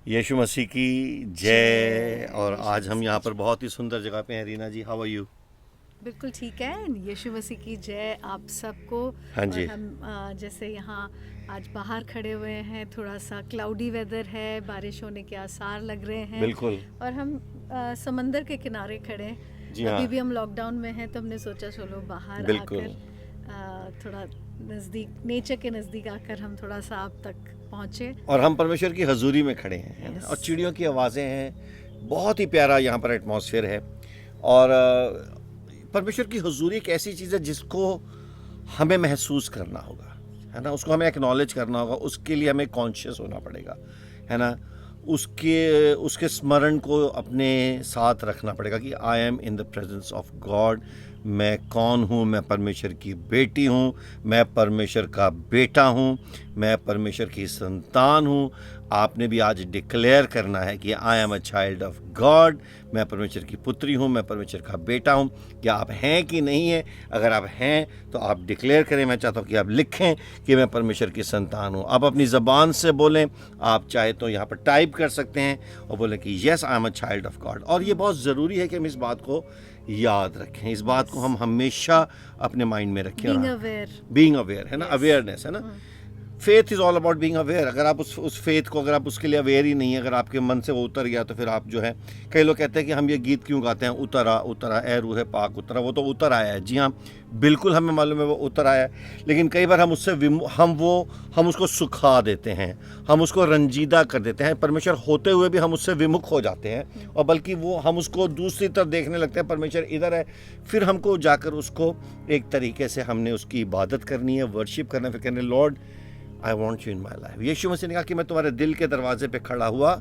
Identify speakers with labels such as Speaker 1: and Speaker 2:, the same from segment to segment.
Speaker 1: यीशु मसीह की जय। और आज हम यहाँ पर बहुत ही सुंदर जगह पे हैं। रीना जी, हाउ आर यू?
Speaker 2: बिल्कुल ठीक है। यीशु मसीह की जय आप सबको।
Speaker 1: हाँ
Speaker 2: और
Speaker 1: जी।
Speaker 2: हम जैसे यहाँ आज बाहर खड़े हुए हैं, थोड़ा सा क्लाउडी वेदर है, बारिश होने के आसार लग रहे हैं।
Speaker 1: बिल्कुल।
Speaker 2: और हम समंदर के किनारे खड़े हैं।
Speaker 1: जी हाँ।
Speaker 2: अभी भी हम लॉकडाउन में हैं, तो हमने सोचा चलो बाहर
Speaker 1: बिल्कुल।
Speaker 2: आकर थोड़ा नज़दीक, नेचर के नज़दीक आकर हम थोड़ा सा आप तक पहुँचे।
Speaker 1: और हम परमेश्वर की हजूरी में खड़े हैं, है ना?
Speaker 2: Yes.
Speaker 1: और चिड़ियों की आवाज़ें हैं, बहुत ही प्यारा यहाँ पर एटमॉस्फेयर है। और परमेश्वर की हजूरी एक ऐसी चीज़ है जिसको हमें महसूस करना होगा, है ना? उसको हमें एक्नॉलेज करना होगा, उसके लिए हमें कॉन्शियस होना पड़ेगा, है ना? उसके स्मरण को अपने साथ रखना पड़ेगा कि I am in the presence of God. मैं कौन हूँ? मैं परमेश्वर की बेटी हूँ, मैं परमेश्वर का बेटा हूँ, मैं परमेश्वर की संतान हूँ। आपने भी आज डिक्लेयर करना है कि I am a child of God. मैं परमेश्वर की पुत्री हूँ, मैं परमेश्वर का बेटा हूँ। क्या आप हैं कि नहीं हैं? अगर आप हैं तो आप डिक्लेयर करें। मैं चाहता हूँ कि आप लिखें कि मैं परमेश्वर की संतान हूँ। आप अपनी ज़बान से बोलें, आप चाहे तो यहाँ पर टाइप कर सकते हैं और बोलें कि yes I am a child of God. और ये बहुत ज़रूरी है कि हम इस बात को याद रखें, इस बात को हम हमेशा अपने माइंड में रखें। बीइंग अवेयर, है ना? अवेयरनेस, है ना? Faith is all about being aware. अगर आप उस फेथ को, अगर आप उसके लिए अवेयर ही नहीं है, अगर आपके मन से वो उतर गया, तो फिर आप जो है, कई लोग कहते हैं कि हम ये गीत क्यों गाते हैं, उतरा उतरा ए रूहे पाक उतरा। वो तो उतर आया है, जी हाँ, बिल्कुल हमें मालूम है वो उतर आया है। लेकिन कई बार हम उससे हम उसको सुखा देते हैं, हम उसको रंजीदा कर देते हैं। परमेश्वर होते हुए भी हम उससे विमुख हो जाते हैं, और बल्कि वो हम उसको दूसरी तरफ देखने लगते हैं। परमेश्वर इधर है, फिर हमको जाकर उसको एक तरीके से हमने उसकी इबादत करनी है, वर्शिप करना है। फिर कहने lord I want you in my life. यीशु मसीह ने कहा कि मैं तुम्हारे दिल के दरवाजे पे खड़ा हुआ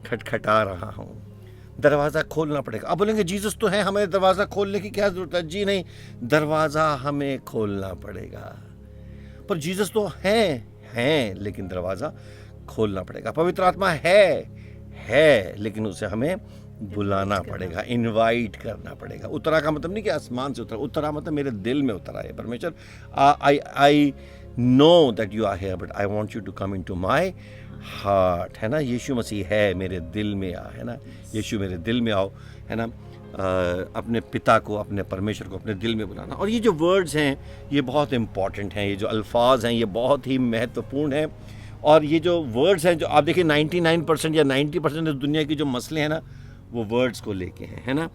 Speaker 1: खटखटा रहा हूँ, दरवाज़ा खोलना पड़ेगा। अब बोलेंगे जीसस तो है, हमें दरवाज़ा खोलने की क्या ज़रूरत है? जी नहीं, दरवाज़ा हमें खोलना पड़ेगा। पर जीसस तो हैं, लेकिन दरवाज़ा खोलना पड़ेगा। पवित्र आत्मा है, लेकिन उसे हमें बुलाना पड़ेगा, इनवाइट करना पड़ेगा। उतरा का मतलब नहीं कि आसमान से उतरा मतलब मेरे दिल में उतरा है। परमेश्वर, I know that you are here, but I want you to come into my heart, है ना? यीशु मसीह है, मेरे दिल में आ, है ना? यीशु मेरे दिल में आओ, है ना? अपने पिता को, अपने परमेश्वर को अपने दिल में बुलाना। और ये जो वर्ड्स हैं ये बहुत इंपॉर्टेंट हैं, ये जो अल्फाज हैं ये बहुत ही महत्वपूर्ण हैं। और ये जो वर्ड्स हैं, जो आप देखिए 99% या 90% इस दुनिया की जो मसले हैं ना, वो वर्ड्स को लेके हैं, है ना?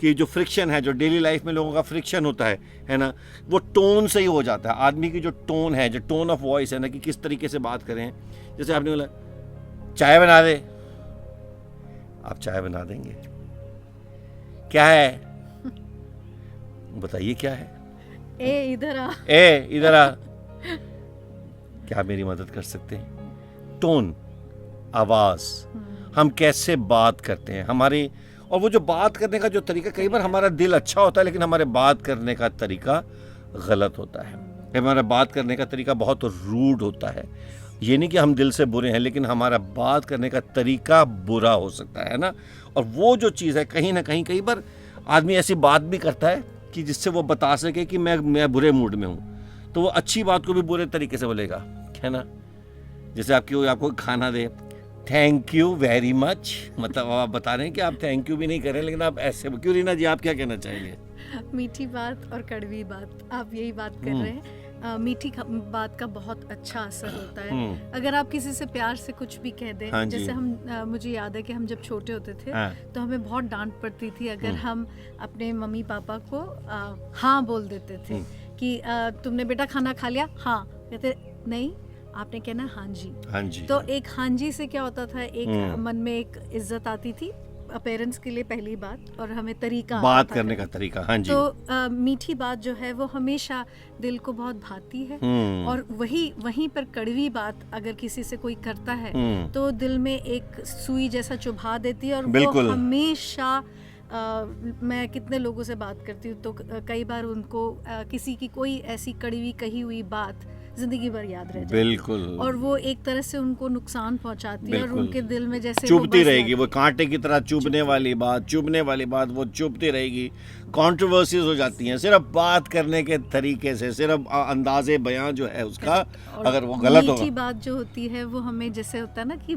Speaker 1: कि जो फ्रिक्शन है, जो डेली लाइफ में लोगों का फ्रिक्शन होता है ना, वो टोन से ही हो जाता है। आदमी की जो टोन है, जो टोन ऑफ वॉइस है ना, कि किस तरीके से बात करें। जैसे आपने बोला चाय बना दे, आप चाय बना देंगे। क्या है बताइए, क्या है?
Speaker 2: ए इधर
Speaker 1: आ क्या आप मेरी मदद कर सकते हैं? टोन, आवाज, हम कैसे बात करते हैं, हमारे, और वो जो बात करने का जो तरीका, कई बार हमारा दिल अच्छा होता है लेकिन हमारे बात करने का तरीका गलत होता है। हमारा बात करने का तरीका बहुत रूड होता है। ये नहीं कि हम दिल से बुरे हैं, लेकिन हमारा बात करने का तरीका बुरा हो सकता है ना? और वो जो चीज़ है, कहीं ना कहीं कई बार आदमी ऐसी बात भी करता है कि जिससे वो बता सके कि मैं बुरे मूड में हूँ, तो वो अच्छी बात को भी बुरे तरीके से बोलेगा, है ना? जैसे आपको खाना दे, थैंक यू वेरी मच, मतलब आप बता रहे हैं कि आप थैंक यू भी नहीं कर रहे, लेकिन आप ऐसे क्यों? रीना जी, आप क्या कहना चाहेंगे?
Speaker 2: मीठी बात और कड़वी बात, आप यही बात कर रहे हैं। मीठी बात का बहुत अच्छा असर होता है। अगर आप किसी से प्यार से कुछ भी कह दें,
Speaker 1: हाँ
Speaker 2: जैसे हम मुझे याद है कि हम जब छोटे होते थे,
Speaker 1: हाँ।
Speaker 2: तो हमें बहुत डांट पड़ती थी अगर हम अपने मम्मी पापा को हाँ बोल देते थे कि तुमने बेटा खाना खा लिया? हाँ। कहते नहीं, आपने कहना हाँ जी।
Speaker 1: हाँ जी।
Speaker 2: तो एक हाँ जी से क्या होता था, एक मन में एक इज्जत आती थी पेरेंट्स के लिए, पहली बात, और हमें तरीका,
Speaker 1: बात करने का तरीका। हाँ जी।
Speaker 2: तो मीठी बात जो है वो हमेशा दिल को बहुत भाती है। और वहीं पर कड़वी बात अगर किसी से कोई करता है तो दिल में एक सुई जैसा चुभा देती है। और वो हमेशा मैं कितने लोगों से बात करती हूँ, तो कई बार उनको किसी की कोई ऐसी कड़वी कही हुई बात जिंदगी भर याद रह जाती
Speaker 1: बिल्कुल।
Speaker 2: है और वो एक तरह से उनको नुकसान पहुंचाती है और
Speaker 1: बिल्कुल।
Speaker 2: उनके दिल में जैसे वो
Speaker 1: चुभती
Speaker 2: बस
Speaker 1: रहेगी,
Speaker 2: जाती
Speaker 1: वो कांटे की तरह चुभने वाली बात वो चुभती रहेगी। कंट्रोवर्सीज हो जाती हैं सिर्फ बात करने के तरीके से, सिर्फ अंदाजे बयां जो है उसका,
Speaker 2: और
Speaker 1: अगर वो गलत
Speaker 2: मीठी
Speaker 1: होगा।
Speaker 2: बात जो होती है वो हमें जैसे होता है ना कि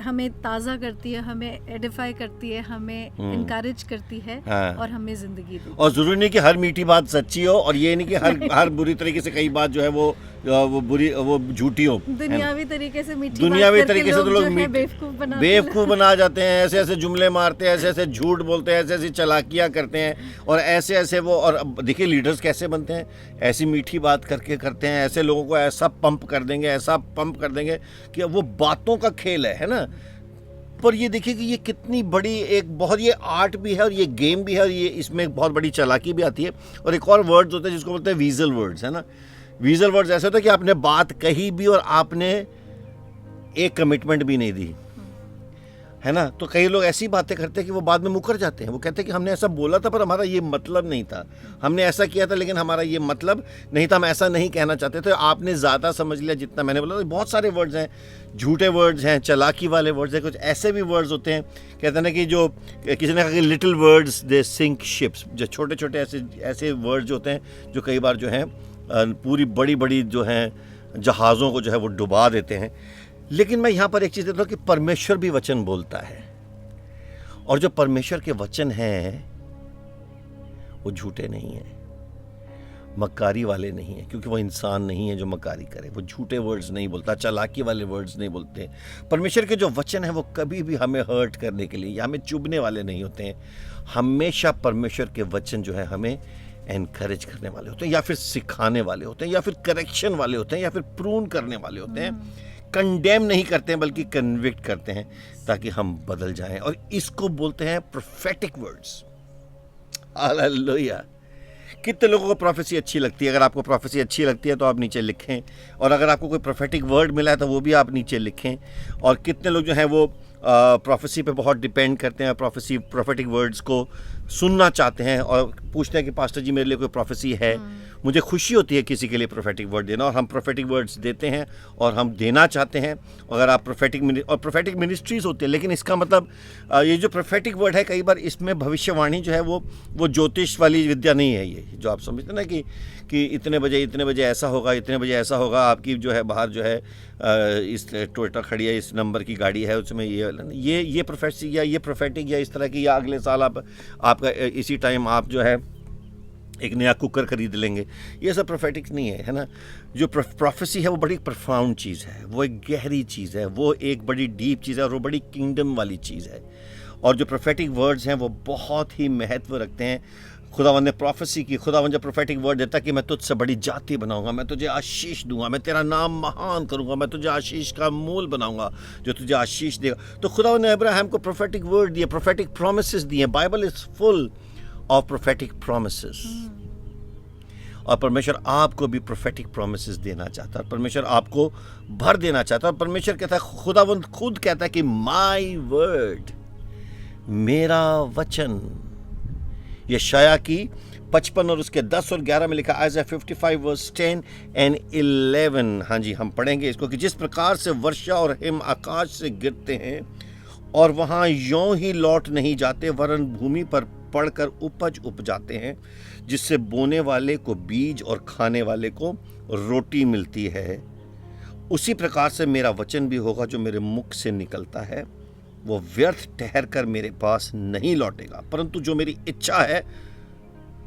Speaker 2: हमें ताज़ा करती है, हमें एडिफाई करती है, हमें इनकरेज करती है
Speaker 1: हाँ।
Speaker 2: और हमें जिंदगी देती है।
Speaker 1: और जरूरी नहीं कि हर मीठी बात सच्ची हो, और ये नहीं कि हर बुरी तरीके से कई बात जो है वो झूठी हो।
Speaker 2: दुनियावी तरीके से मीठी
Speaker 1: दुनियावी
Speaker 2: बात करके
Speaker 1: तरीके से तो लोग
Speaker 2: जो है
Speaker 1: बेवकूफ बना जाते हैं, ऐसे ऐसे जुमले मारते हैं, ऐसे ऐसे झूठ बोलते हैं, ऐसे ऐसी चालाकियां करते हैं, और ऐसे ऐसे वो, और देखिए लीडर्स कैसे बनते हैं, ऐसी मीठी बात करके करते हैं, ऐसे लोगों को ऐसा पंप कर देंगे कि वो बातों का खेल है ना। पर ये देखिए कि ये कितनी बड़ी एक बहुत, ये आर्ट भी है और ये गेम भी है, और ये इसमें बहुत बड़ी चालाकी भी आती है। और एक और वर्ड्स होता है जिसको बोलते हैं वीजल वर्ड्स, है ना। वीजल वर्ड्स ऐसे होता है कि आपने बात कही भी और आपने एक कमिटमेंट भी नहीं दी, है ना। तो कई लोग ऐसी बातें करते हैं कि वो बाद में मुकर जाते हैं। वो कहते हैं कि हमने ऐसा बोला था पर हमारा ये मतलब नहीं था, हमने ऐसा किया था लेकिन हमारा ये मतलब नहीं था, हम ऐसा नहीं कहना चाहते थे, आपने ज़्यादा समझ लिया जितना मैंने बोला। तो बहुत सारे वर्ड्स हैं, झूठे वर्ड्स हैं, चालाकी वाले वर्ड्स हैं, कुछ ऐसे भी वर्ड्स होते हैं, कहते हैं ना कि जो किसी ने कहा कि little words they sink ships, जो छोटे छोटे ऐसे वर्ड्स होते हैं जो कई बार जो हैं पूरी बड़ी बड़ी जो हैं जहाज़ों को जो है वो डुबा देते हैं। लेकिन मैं यहाँ पर एक चीज़ देता हूँ कि परमेश्वर भी वचन बोलता है, और जो परमेश्वर के वचन हैं वो झूठे नहीं हैं, मक्कारी वाले नहीं हैं, क्योंकि वो इंसान नहीं है जो मक्कारी करे। वो झूठे वर्ड्स नहीं बोलता, चालाकी वाले वर्ड्स नहीं बोलते। परमेश्वर के जो वचन हैं वो कभी भी हमें हर्ट करने के लिए या हमें चुभने वाले नहीं होते हैं। हमेशा परमेश्वर के वचन जो है हमें एनकरेज करने वाले होते हैं, या फिर सिखाने वाले होते हैं, या फिर करेक्शन वाले होते हैं, या फिर प्रून करने वाले होते हैं। कंडेम नहीं करते हैं बल्कि कन्विक्ट करते हैं ताकि हम बदल जाएं, और इसको बोलते हैं प्रोफेटिक वर्ड्स। हालेलुया। कितने लोगों को प्रोफेसी अच्छी लगती है? अगर आपको प्रोफेसी अच्छी लगती है तो आप नीचे लिखें, और अगर आपको कोई प्रोफेटिक वर्ड मिला है तो वो भी आप नीचे लिखें। और कितने लोग जो हैं वो प्रोफेसी पे बहुत डिपेंड करते हैं, प्रोफेटिक वर्ड्स को सुनना चाहते हैं और पूछते हैं कि पास्टर जी मेरे लिए कोई प्रोफेसी है। मुझे खुशी होती है किसी के लिए प्रोफेटिक वर्ड देना, और हम प्रोफेटिक वर्ड्स देते हैं और हम देना चाहते हैं। अगर आप प्रोफेटिक मिनिस्ट्रीज होती है, लेकिन इसका मतलब ये जो प्रोफेटिक वर्ड है कई बार इसमें भविष्यवाणी जो है वो ज्योतिष वाली विद्या नहीं है। ये जो आप समझते हैं ना कि इतने बजे ऐसा होगा, इतने बजे ऐसा होगा, आपकी जो है बाहर जो है इस टोयोटा खड़ी है, इस नंबर की गाड़ी है, उसमें ये प्रोफेसी या ये प्रोफेटिक या इस तरह की, या अगले साल आपका इसी टाइम आप जो है एक नया कुकर खरीद लेंगे, ये सब प्रोफेटिक नहीं है, है ना। जो प्रोफेसी है वो बड़ी प्रोफाउंड चीज़ है, वो एक गहरी चीज़ है, वो एक बड़ी डीप चीज़ है, और वो बड़ी किंगडम वाली चीज़ है। और जो प्रोफेटिक वर्ड्स हैं वो बहुत ही महत्व रखते हैं। खुदावंद ने प्रोफेसी की, खुदावंद जब प्रोफेटिक वर्ड देता कि मैं तुझसे बड़ी जाति बनाऊंगा, मैं तुझे आशीष दूंगा, मैं तेरा नाम महान करूंगा, मैं तुझे आशीष का मूल बनाऊंगा जो तुझे आशीष देगा। तो खुदावंद ने अब्राहम को प्रोफेटिक वर्ड दिए, प्रोफेटिक प्रोमिसेस दिए। Bible is full of prophetic promises, और परमेश्वर आपको भी प्रोफेटिक प्रोमिसेस देना चाहता है। परमेश्वर आपको भर देना चाहता है। परमेश्वर कहता है, खुदावंद खुद कहता है कि माय वर्ड, मेरा वचन। यशाया की 55 और उसके 10 और 11 में लिखा, आइज़ाया 55 वर्स 10 एंड 11। हाँ जी, हम पढ़ेंगे इसको कि जिस प्रकार से वर्षा और हिम आकाश से गिरते हैं और वहाँ यों ही लौट नहीं जाते, वरन भूमि पर पड़कर उपज उपजाते हैं, जिससे बोने वाले को बीज और खाने वाले को रोटी मिलती है, उसी प्रकार से मेरा वचन भी होगा जो मेरे मुख से निकलता है। वो व्यर्थ ठहर कर मेरे पास नहीं लौटेगा, परंतु जो मेरी इच्छा है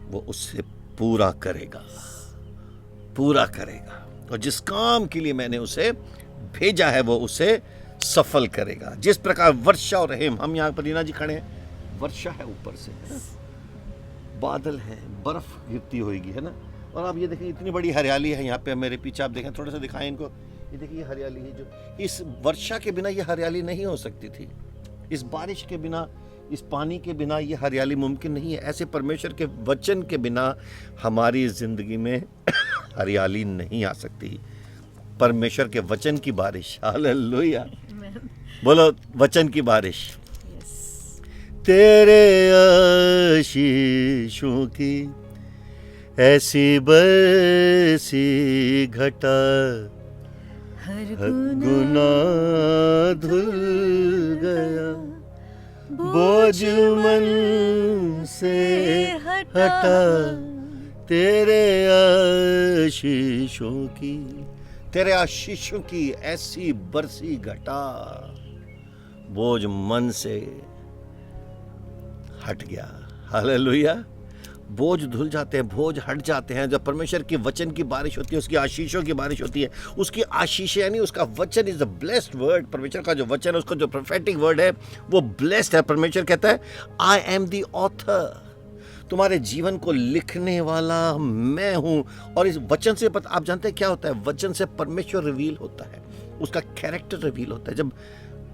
Speaker 1: वो उससे पूरा करेगा। और जिस काम के लिए मैंने उसे भेजा है वो उसे सफल करेगा। जिस प्रकार वर्षा और हिम, हम यहाँ पर रीना जी खड़े हैं, वर्षा है ऊपर से, है ना, बादल है, बर्फ गिरती होगी, है ना। और आप ये देखिए इतनी बड़ी हरियाली है यहाँ पे, मेरे पीछे आप देखें, थोड़ा सा दिखाएं इनको, ये देखिए हरियाली है। जो इस वर्षा के बिना ये हरियाली नहीं हो सकती थी, इस बारिश के बिना, इस पानी के बिना ये हरियाली मुमकिन नहीं है। ऐसे परमेश्वर के वचन के बिना हमारी जिंदगी में हरियाली नहीं आ सकती। परमेश्वर के वचन की बारिश, हालेलुया, बोलो वचन की बारिश। तेरे आशीषों की ऐसी बरसी घटा
Speaker 2: हर
Speaker 1: हर गुनाह धुल गया, बोझ मन से हटा, तेरे आशीषों की ऐसी बरसी घटा, बोझ मन से हट गया। हालेलुया। बोझ धुल जाते हैं, बोझ हट जाते हैं जब परमेश्वर के वचन की बारिश होती है, उसकी आशीषों की बारिश होती है। उसकी आशीष यानी उसका वचन इज द ब्लेस्ड वर्ड। परमेश्वर का जो वचन है, उसका जो प्रोफेटिक वर्ड है, वो ब्लेस्ड है। परमेश्वर कहता है आई एम द ऑथर, तुम्हारे जीवन को लिखने वाला मैं हूं। और इस वचन से आप जानते हैं क्या होता है? वचन से परमेश्वर रिवील होता है, उसका कैरेक्टर रिवील होता है। जब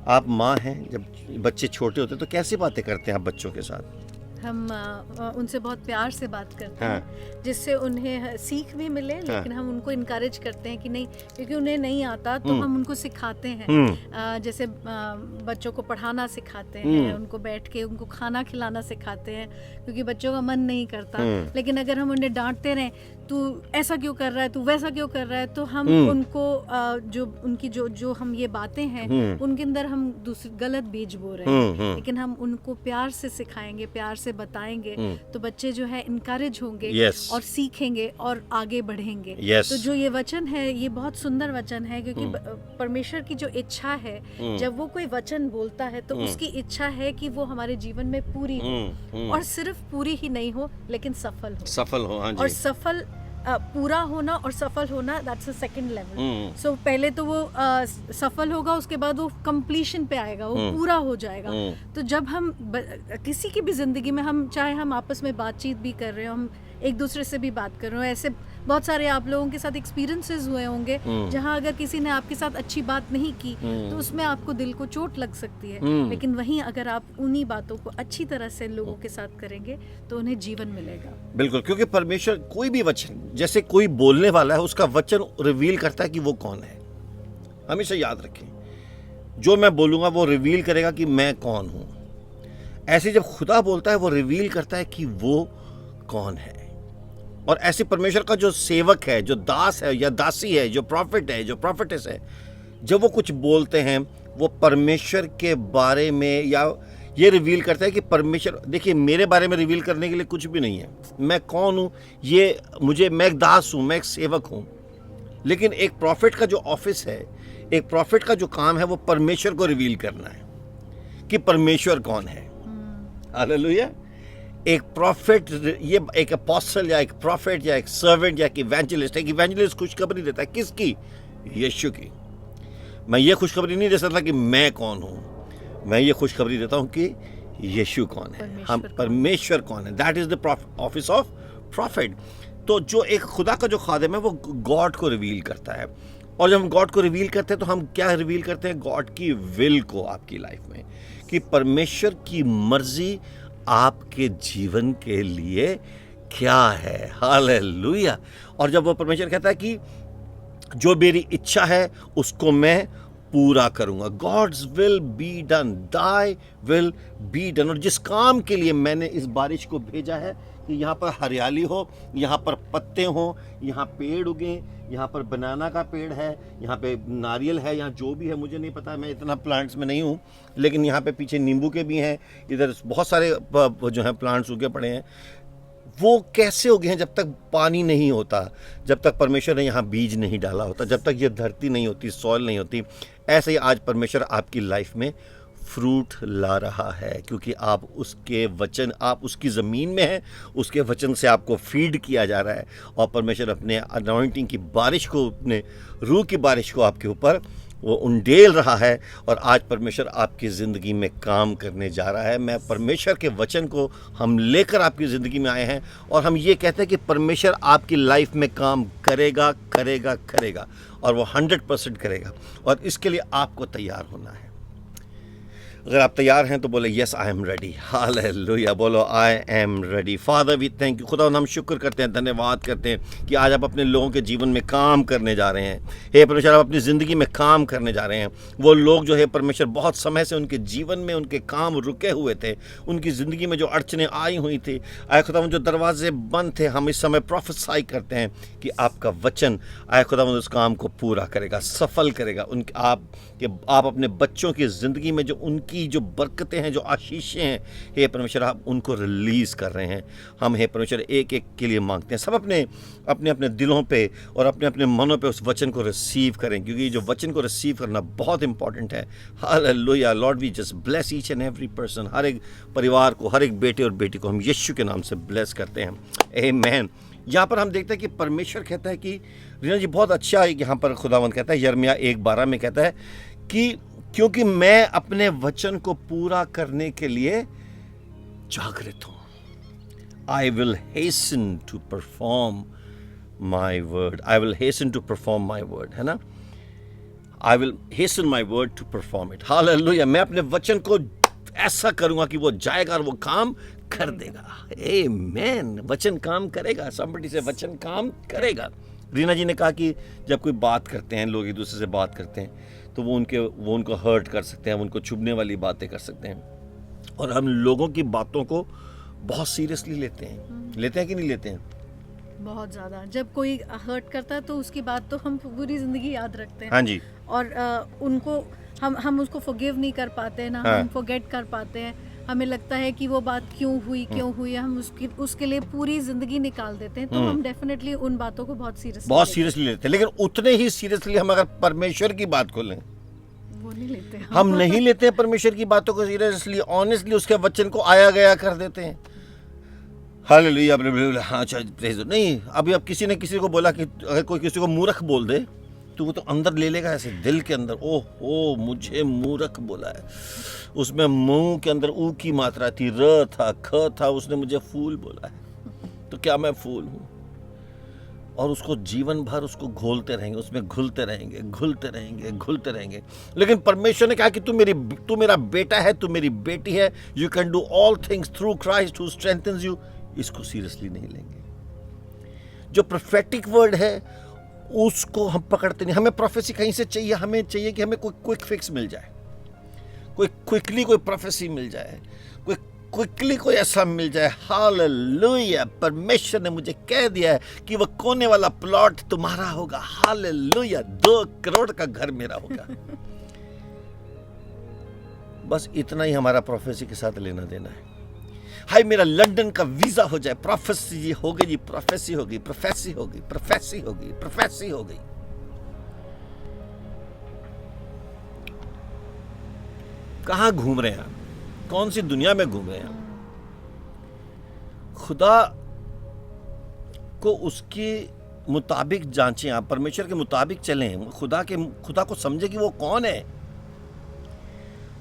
Speaker 1: आप माँ हैं, जब बच्चे छोटे होते हैं तो कैसी बातें करते हैं आप बच्चों के साथ?
Speaker 2: हम उनसे बहुत प्यार से बात करते
Speaker 1: हाँ।
Speaker 2: हैं, जिससे उन्हें सीख भी मिले, लेकिन हम उनको इनकरेज करते हैं कि नहीं, क्योंकि उन्हें नहीं आता तो हम उनको सिखाते हैं। जैसे बच्चों को पढ़ाना सिखाते हैं, उनको बैठ के उनको खाना खिलाना सिखाते हैं, क्योंकि बच्चों का मन नहीं करता। लेकिन अगर हम उन्हें डांटते रहें, तू ऐसा क्यों कर रहा है, तू वैसा क्यों कर रहा है, तो हम उनको जो उनकी जो हम ये बातें हैं उनके अंदर हम दूसरी गलत बीज बो रहे हैं। लेकिन हम उनको प्यार से सिखाएंगे, प्यार से बताएंगे, तो बच्चे जो है इनकरेज होंगे और सीखेंगे और आगे बढ़ेंगे। तो जो ये वचन है, ये बहुत सुंदर वचन है, क्योंकि परमेश्वर की जो इच्छा है, जब वो कोई वचन बोलता है तो उसकी इच्छा है कि वो हमारे जीवन में पूरी हो, और सिर्फ पूरी ही नहीं हो लेकिन सफल हो। हाँ जी। और सफल पूरा होना और सफल होना, दैट्स अ सेकंड लेवल। सो पहले तो वो सफल होगा, उसके बाद वो कंप्लीशन पे आएगा, वो पूरा हो जाएगा। तो जब हम किसी की भी जिंदगी में, हम चाहे हम आपस में बातचीत भी कर रहे हो, हम एक दूसरे से भी बात कर रहे हो, ऐसे बहुत सारे आप लोगों के साथ एक्सपीरियंसेस हुए होंगे जहां अगर किसी ने आपके साथ अच्छी बात नहीं की तो उसमें आपको दिल को चोट लग सकती है। लेकिन वहीं अगर आप उन्हीं बातों को अच्छी तरह से लोगों के साथ करेंगे तो उन्हें जीवन मिलेगा।
Speaker 1: बिल्कुल, क्योंकि परमेश्वर कोई भी वचन, जैसे कोई बोलने वाला है, उसका वचन रिवील करता है कि वो कौन है। हमेशा याद रखें, जो मैं बोलूंगा वो रिवील करेगा कि मैं कौन हूं। ऐसे जब खुदा बोलता है, वो रिवील करता है कि वो कौन है। और ऐसे परमेश्वर का जो सेवक है, जो दास है या दासी है, जो प्रॉफिट है, जो प्रॉफिटेस है, जब वो कुछ बोलते हैं, वो परमेश्वर के बारे में या ये रिवील करता है कि परमेश्वर, देखिए मेरे बारे में रिवील करने के लिए कुछ भी नहीं है। मैं कौन हूँ, ये मैं एक दास हूँ, मैं एक सेवक हूँ। लेकिन एक प्रॉफिट का जो ऑफिस है, एक प्रॉफिट का जो काम है, वो परमेश्वर को रिवील करना है कि परमेश्वर कौन है। हालेलुया। एक प्रॉफिट, ये एक अपोस्टल या एक प्रॉफिट या एक सर्वेंट या एक इवेंजलिस्ट खुशखबरी देता है। किसकी? यीशु की। मैं ये खुशखबरी नहीं दे सकता कि मैं कौन हूँ, मैं ये खुशखबरी देता हूँ कि यीशु कौन है, हम परमेश्वर कौन है। That is the office of profit. तो जो एक खुदा का जो खादिम है, वो गॉड को रिवील करता है। और जब हम गॉड को रिवील करते हैं तो हम क्या रिवील करते हैं? गॉड की विल को आपकी लाइफ में, कि परमेश्वर की मर्जी आपके जीवन के लिए क्या है। हालेलुया। और जब वो परमेश्वर कहता है कि जो मेरी इच्छा है उसको मैं पूरा करूंगा, God's will be done, thy will be done. और जिस काम के लिए मैंने इस बारिश को भेजा है कि यहाँ पर हरियाली हो, यहाँ पर पत्ते हो, यहाँ पेड़ उगे, यहाँ पर बनाना का पेड़ है, यहाँ पे नारियल है, यहाँ जो भी है मुझे नहीं पता, मैं इतना प्लांट्स में नहीं हूँ, लेकिन यहाँ पे पीछे नींबू के भी हैं, इधर बहुत सारे जो है प्लांट्स उगे पड़े हैं। वो कैसे उगे हैं? जब तक पानी नहीं होता, जब तक परमेश्वर ने यहाँ बीज नहीं डाला होता, जब तक ये धरती नहीं होती, सॉइल नहीं होती। ऐसे ही आज परमेश्वर आपकी लाइफ में फ्रूट ला रहा है, क्योंकि आप उसके वचन, आप उसकी ज़मीन में हैं, उसके वचन से आपको फीड किया जा रहा है। और परमेश्वर अपने अनॉइंटिंग की बारिश को, अपने रूह की बारिश को आपके ऊपर वो उंडेल रहा है। और आज परमेश्वर आपकी ज़िंदगी में काम करने जा रहा है। मैं परमेश्वर के वचन को हम लेकर आपकी ज़िंदगी में आए हैं, और हम ये कहते हैं कि परमेश्वर आपकी लाइफ में काम करेगा, करेगा, करेगा, और वो 100% करेगा। और इसके लिए आपको तैयार होना है। अगर आप तैयार हैं तो बोले yes I am ready. Hallelujah, बोलो I am ready. Father we thank you. खुदा हम शुक्र करते हैं, धन्यवाद करते हैं कि आज आप अपने लोगों के जीवन में काम करने जा रहे हैं। हे परमेश्वर, आप अपनी ज़िंदगी में काम करने जा रहे हैं। वो लोग जो है परमेश्वर बहुत समय से उनके जीवन में उनके काम रुके हुए थे, उनकी ज़िंदगी में जो अड़चनें आई हुई थी, आए खुदा जो दरवाजे बंद थे, हम इस समय प्रोफेसाई करते हैं कि आपका वचन आए खुदा उस काम को पूरा करेगा, सफल करेगा। आप अपने बच्चों की ज़िंदगी में जो उनकी जो बरकतें हैं, जो आशीषें हैं, हे परमेश्वर आप उनको रिलीज़ कर रहे हैं। हम हे परमेश्वर एक एक के लिए मांगते हैं, सब अपने अपने अपने दिलों पे और अपने अपने मनों पे उस वचन को रिसीव करें, क्योंकि जो वचन को रिसीव करना बहुत इंपॉर्टेंट है। Hallelujah lord, we just bless each and every person. हर एक परिवार को, हर एक बेटे और बेटी को हम यीशु के नाम से ब्लेस करते हैं। आमीन। यहाँ पर हम देखते हैं कि परमेश्वर कहता है कि रीना जी बहुत अच्छा है, यहाँ पर खुदावंद कहता है यिर्मयाह 1:12 में कहता है कि क्योंकि मैं अपने वचन को पूरा करने के लिए जागृत हूं। I will hasten to perform my word. I will hasten to perform my word, है ना। I will hasten my word to perform it. Hallelujah, मैं अपने वचन को ऐसा करूंगा कि वो जाएगा और वो काम कर देगा। आमीन। वचन काम करेगा। somebody से वचन काम करेगा। रीना जी ने कहा कि जब कोई बात करते हैं, लोग एक दूसरे से बात करते हैं, तो वो उनको हर्ट कर सकते हैं, उनको चुभने वाली बातें कर सकते हैं। और हम लोगों की बातों को बहुत सीरियसली लेते हैं कि नहीं लेते हैं?
Speaker 2: बहुत ज़्यादा। जब कोई हर्ट करता है तो उसकी बात तो हम पूरी ज़िंदगी याद रखते हैं।
Speaker 1: हाँ जी।
Speaker 2: और उनको हम उसको फॉरगिव नहीं कर पाते ना।
Speaker 1: हाँ।
Speaker 2: हम फॉरगेट कर पाते हैं। हमें लगता है कि वो बात क्यों हुई, हम उसके लिए पूरी ज़िंदगी निकाल देते हैं। तो हम डेफिनेटली उन बातों को बहुत सीरियसली
Speaker 1: लेते हैं। लेकिन उतने ही सीरियसली हम अगर परमेश्वर की बात को लें,
Speaker 2: वो नहीं लेते
Speaker 1: हम नहीं लेते हैं परमेश्वर की बातों को सीरियसली। ऑनेस्टली उसके वचन को आया गया कर देते हैं। हालेलुया, हाँ नहीं। अभी अब किसी ने किसी को बोला कि अगर कोई किसी को मूर्ख बोल दे तो वो तो अंदर ले लेगा, ऐसे दिल के अंदर, ओह मुझे मूर्ख बोला है। उसमें मुंह के अंदर ऊ की मात्रा थी, र था, ख था, उसने मुझे फूल बोला है, तो क्या मैं फूल हूँ? और उसको जीवन भर उसको घोलते रहेंगे, उसमें घुलते रहेंगे। लेकिन परमेश्वर ने कहा कि तू मेरा बेटा है, तू मेरी बेटी है। You can do all things through Christ who strengthens you. इसको सीरियसली नहीं लेंगे। जो प्रोफेटिक वर्ड है उसको हम पकड़ते नहीं। हमें प्रोफेसी कहीं से चाहिए, हमें चाहिए कि हमें कोई क्विक फिक्स मिल जाए, कोई क्विकली कोई प्रोफेसी मिल जाए, कोई क्विकली कोई ऐसा मिल जाए। हालेलुया, परमेश्वर ने मुझे कह दिया है कि वो कोने वाला प्लॉट तुम्हारा होगा। हालेलुया, 2 करोड़ का घर मेरा होगा। बस इतना ही हमारा प्रोफेसी के साथ लेना देना है। हाय मेरा लंदन का वीजा हो जाए, प्रोफेसी हो गई जी, प्रोफेसी हो गई। कहां घूम रहे हैं? कौन सी दुनिया में घूम रहे हैं? खुदा को उसके मुताबिक जांचें, आप परमेश्वर के मुताबिक चलें, खुदा को समझे कि वो कौन है।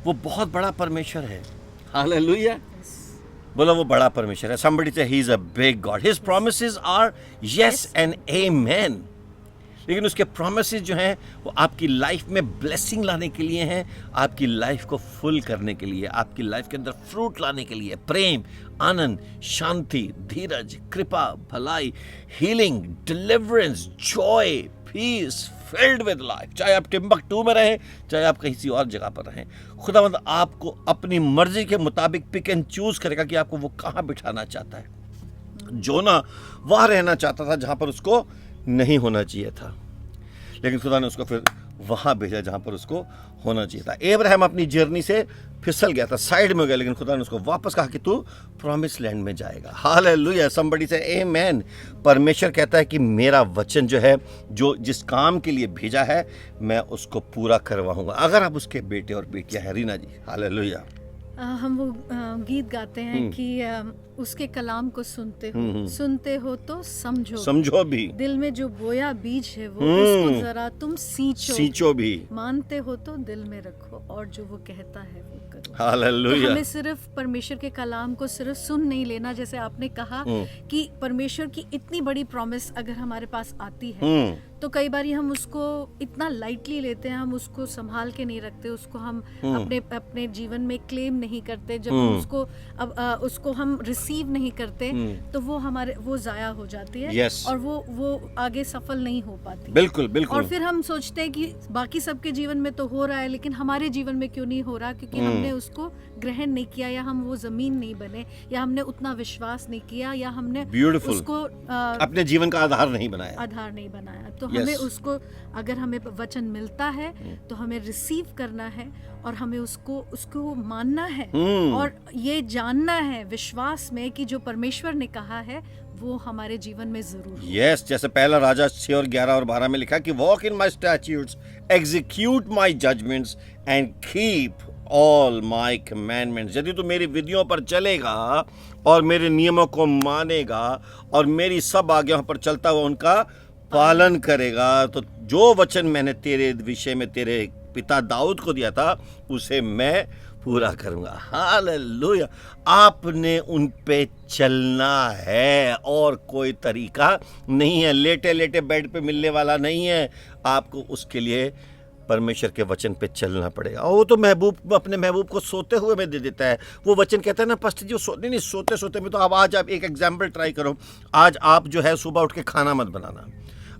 Speaker 1: वो बहुत बड़ा परमेश्वर है। हालेलुया, बोलो वो बड़ा परमेश्वर है। somebody say he is a big God. His promises are yes and amen. लेकिन उसके प्रोमिसेस जो हैं वो आपकी लाइफ में ब्लेसिंग लाने के लिए हैं, आपकी लाइफ को फुल करने के लिए, आपकी लाइफ के अंदर फ्रूट लाने के लिए। प्रेम, आनंद, शांति, धीरज, कृपा, भलाई, healing, deliverance, joy, peace, filled with life. चाहे आप टिम्बकटू में रहें, चाहे आप किसी और जगह पर रहें, खुदावंद आपको अपनी मर्जी के मुताबिक पिक एंड चूज करेगा कि आपको वो कहाँ बिठाना चाहता है। जोना वहाँ रहना चाहता था जहाँ पर उसको नहीं होना चाहिए था, लेकिन खुदा ने उसको फिर वहाँ भेजा जहाँ पर उसको होना चाहिए था। अब्राहम अपनी जर्नी से फिसल गया था, साइड में हो गया, लेकिन खुदा ने उसको वापस कहा कि तू प्रॉमिस लैंड में जाएगा। हालेलुया, समबडी से आमेन। परमेश्वर कहता है कि मेरा वचन जो है, जो जिस काम के लिए भेजा है, मैं उसको पूरा करवाऊंगा अगर आप उसके बेटे और बेटियां हैं। रीना जी, हालेलुया।
Speaker 2: हम वो गीत गाते हैं कि उसके कलाम को सुनते हो तो समझो भी। दिल में जो बोया बीज है वो उसको जरा तुम सींचो भी। मानते हो तो दिल में रखो और जो वो कहता है वो करो।
Speaker 1: हालेलुया।
Speaker 2: तो हमें सिर्फ परमेश्वर के कलाम को सिर्फ सुन नहीं लेना, जैसे आपने कहा कि परमेश्वर की इतनी बड़ी प्रॉमिस अगर हमारे पास आती है तो कई बार हम उसको इतना लाइटली लेते हैं, हम उसको संभाल के नहीं रखते, उसको हम अपने अपने जीवन में क्लेम नहीं करते। जब हम उसको उसको हम रिसीव नहीं करते तो वो हमारे वो जाया हो जाती है।
Speaker 1: Yes.
Speaker 2: और वो आगे सफल नहीं हो पाती।
Speaker 1: बिल्कुल बिल्कुल।
Speaker 2: और फिर हम सोचते हैं कि बाकी सबके जीवन में तो हो रहा है, लेकिन हमारे जीवन में क्यों नहीं हो रहा? क्योंकि हमने उसको ग्रहण नहीं किया, या हम वो जमीन नहीं बने, या हमने उतना विश्वास नहीं किया, या हमने
Speaker 1: Beautiful.
Speaker 2: उसको
Speaker 1: अपने जीवन का आधार नहीं बनाया।
Speaker 2: आधार नहीं बनाया। तो
Speaker 1: Yes.
Speaker 2: हमें उसको, अगर हमें वचन मिलता है तो हमें रिसीव करना है, और हमें उसको मानना है, और ये जानना है विश्वास में कि जो परमेश्वर ने कहा है वो हमारे जीवन में जरूर हो।
Speaker 1: यस, जैसे पहला राजा 6 और 11 और 12 में लिखा कि walk in my statutes, execute my judgments and keep all my commandments. यदि तू मेरी विधियों पर चलेगा और मेरे नियमों को मानेगा और मेरी सब आज्ञाओं पर चलता हुआ उनका पालन करेगा, तो जो वचन मैंने तेरे विषय में तेरे पिता दाऊद को दिया था उसे मैं पूरा करूंगा। हालेलुया। आपने उन पे चलना है, और कोई तरीका नहीं है। लेटे लेटे बेड पे मिलने वाला नहीं है। आपको उसके लिए परमेश्वर के वचन पे चलना पड़ेगा। और वो तो महबूब अपने महबूब को सोते हुए में दे देता है। वो वचन कहता है ना पास्टर जी, नहीं सोते सोते में। तो अब आज आप एक एग्जाम्पल ट्राई करो। आज आप जो है सुबह उठ के खाना मत बनाना।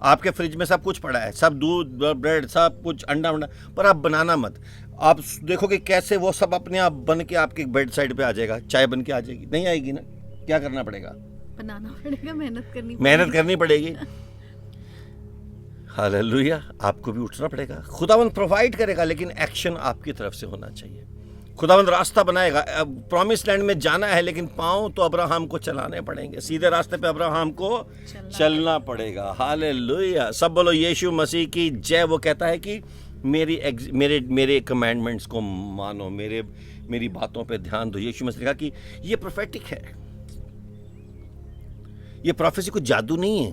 Speaker 1: आपके फ्रिज में सब कुछ पड़ा है, सब दूध ब्रेड सब कुछ अंडा वंडा, पर आप बनाना मत। आप देखोगे कैसे वो सब अपने आप बन के आपके बेड साइड पे आ जाएगा। चाय बन के आ जाएगी? नहीं आएगी ना। क्या करना पड़ेगा?
Speaker 2: बनाना पड़ेगा,
Speaker 1: मेहनत करनी पड़ेगी। हालेलुया। आपको भी उठना पड़ेगा। खुदावंद प्रोवाइड करेगा, लेकिन एक्शन आपकी तरफ से होना चाहिए। खुदावंद रास्ता बनाएगा। अब प्रॉमिस लैंड में जाना है, लेकिन पाँव तो अब्राहम को चलाने पड़ेंगे। सीधे रास्ते पे अब्राहम को चलना पड़ेगा। हालेलुया। सब बोलो यीशु मसीह की जय। वो कहता है कि मेरे कमांडमेंट्स को मानो, मेरी बातों पे ध्यान दो। यीशु मसीह ने कहा कि ये प्रोफेटिक है, ये प्रोफेसी को जादू नहीं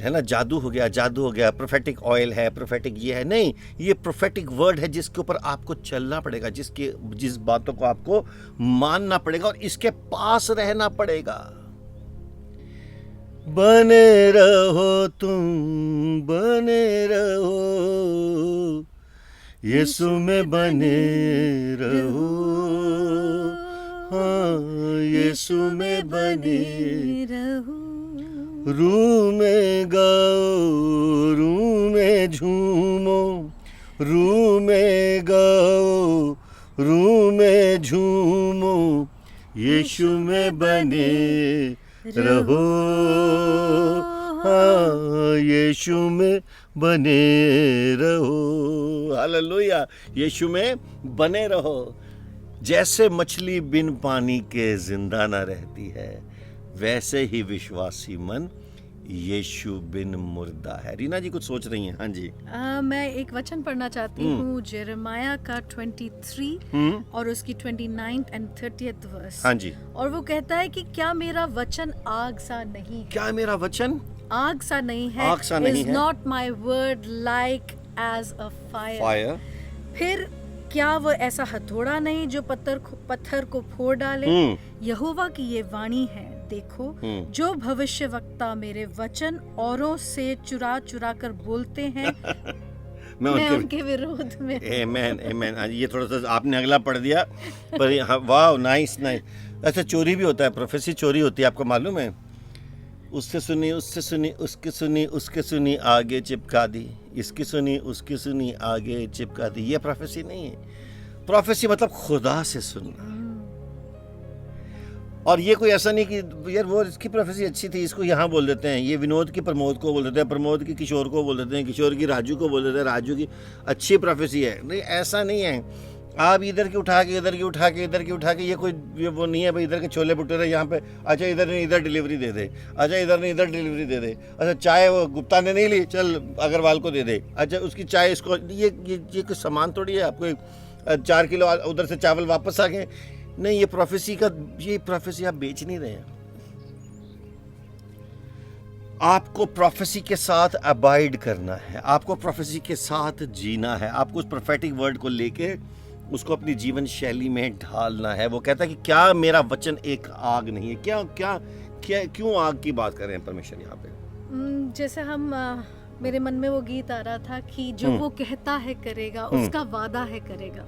Speaker 1: है ना। जादू हो गया, प्रोफेटिक ऑयल है, प्रोफेटिक ये है, नहीं। ये प्रोफेटिक वर्ड है जिसके ऊपर आपको चलना पड़ेगा, जिस बातों को आपको मानना पड़ेगा और इसके पास रहना पड़ेगा। बने रहो तुम, बने रहो यीशु में, बने रहो। हाँ, यीशु में बने
Speaker 2: रहो।
Speaker 1: रू में गाओ, रू में झूमो, रू में गाओ, रू में झूमो, यीशु में बने रहो। हाँ, यीशु में बने रहो। हालेलुया। यीशु में बने रहो। जैसे मछली बिन पानी के जिंदा न रहती है, वैसे ही विश्वासी मन यीशु बिन मुर्दा है। रीना जी कुछ सोच रही हैं? हाँ जी।
Speaker 2: मैं एक वचन पढ़ना चाहती हूँ, जेरेमाया का 23 और उसकी 29 एंड 30th वर्स।
Speaker 1: हाँ जी।
Speaker 2: और वो कहता है कि क्या मेरा वचन आग सा नहीं है?
Speaker 1: क्या मेरा वचन
Speaker 2: आग सा नहीं है?
Speaker 1: आग सा नहीं है।
Speaker 2: Is not my word like as a fire? फिर क्या वो ऐसा हथौड़ा नहीं जो पत्थर को फोड़ डाले? यहोवा की ये वाणी है, देखो जो भविष्य वक्ता मेरे वचन औरों से चुरा चुरा कर बोलते हैं मैं उनके विरोध में।
Speaker 1: आमेन आमेन। ये थोड़ा सा आपने अगला पढ़ दिया, पर वाह, नाइस नाइस। अच्छा, चोरी भी होता है, प्रोफेसी चोरी होती है, आपको मालूम है? उससे सुनी, उससे सुनी, उसकी सुनी, उसके सुनी, आगे चिपका दी, इसकी सुनी, उसकी सुनी, आगे चिपका दी। ये प्रोफेसी नहीं है। प्रोफेसी मतलब खुदा से सुनना। और ये कोई ऐसा नहीं कि यार वो इसकी प्रोफेसी अच्छी थी, इसको यहाँ बोल देते हैं। ये विनोद की प्रमोद को बोल देते हैं, प्रमोद की किशोर को बोल देते हैं, किशोर की राजू को बोल देते हैं, राजू की अच्छी प्रोफेसी है। नहीं, ऐसा नहीं है। आप इधर की उठा के इधर की उठा के इधर की उठा के, ये कोई वो नहीं है भाई इधर के छोले भटूरे यहाँ पे, अच्छा इधर ने इधर डिलीवरी दे दे, अच्छा इधर ने इधर डिलीवरी दे दे, अच्छा चाय वो गुप्ता ने नहीं ली, चल अग्रवाल को दे दे, अच्छा उसकी चाय इसको, ये कुछ सामान थोड़ी है। आपको 4 किलो उधर से चावल वापस आ गए। नहीं, ये प्रोफेसी आप बेच नहीं रहे हैं। आपको प्रोफेसी के साथ अबाइड करना है, आपको प्रोफेसी के साथ जीना है, आपको उस प्रोफेटिक वर्ड को लेके उसको अपनी जीवन शैली में ढालना है। वो कहता है कि क्या मेरा वचन एक आग नहीं है? क्या क्या क्या क्यों आग की बात कर रहे हैं परमेश्वर यहाँ पे?
Speaker 2: जैसे हम मेरे मन में वो गीत आ रहा था कि जो वो कहता है करेगा, उसका वादा है करेगा।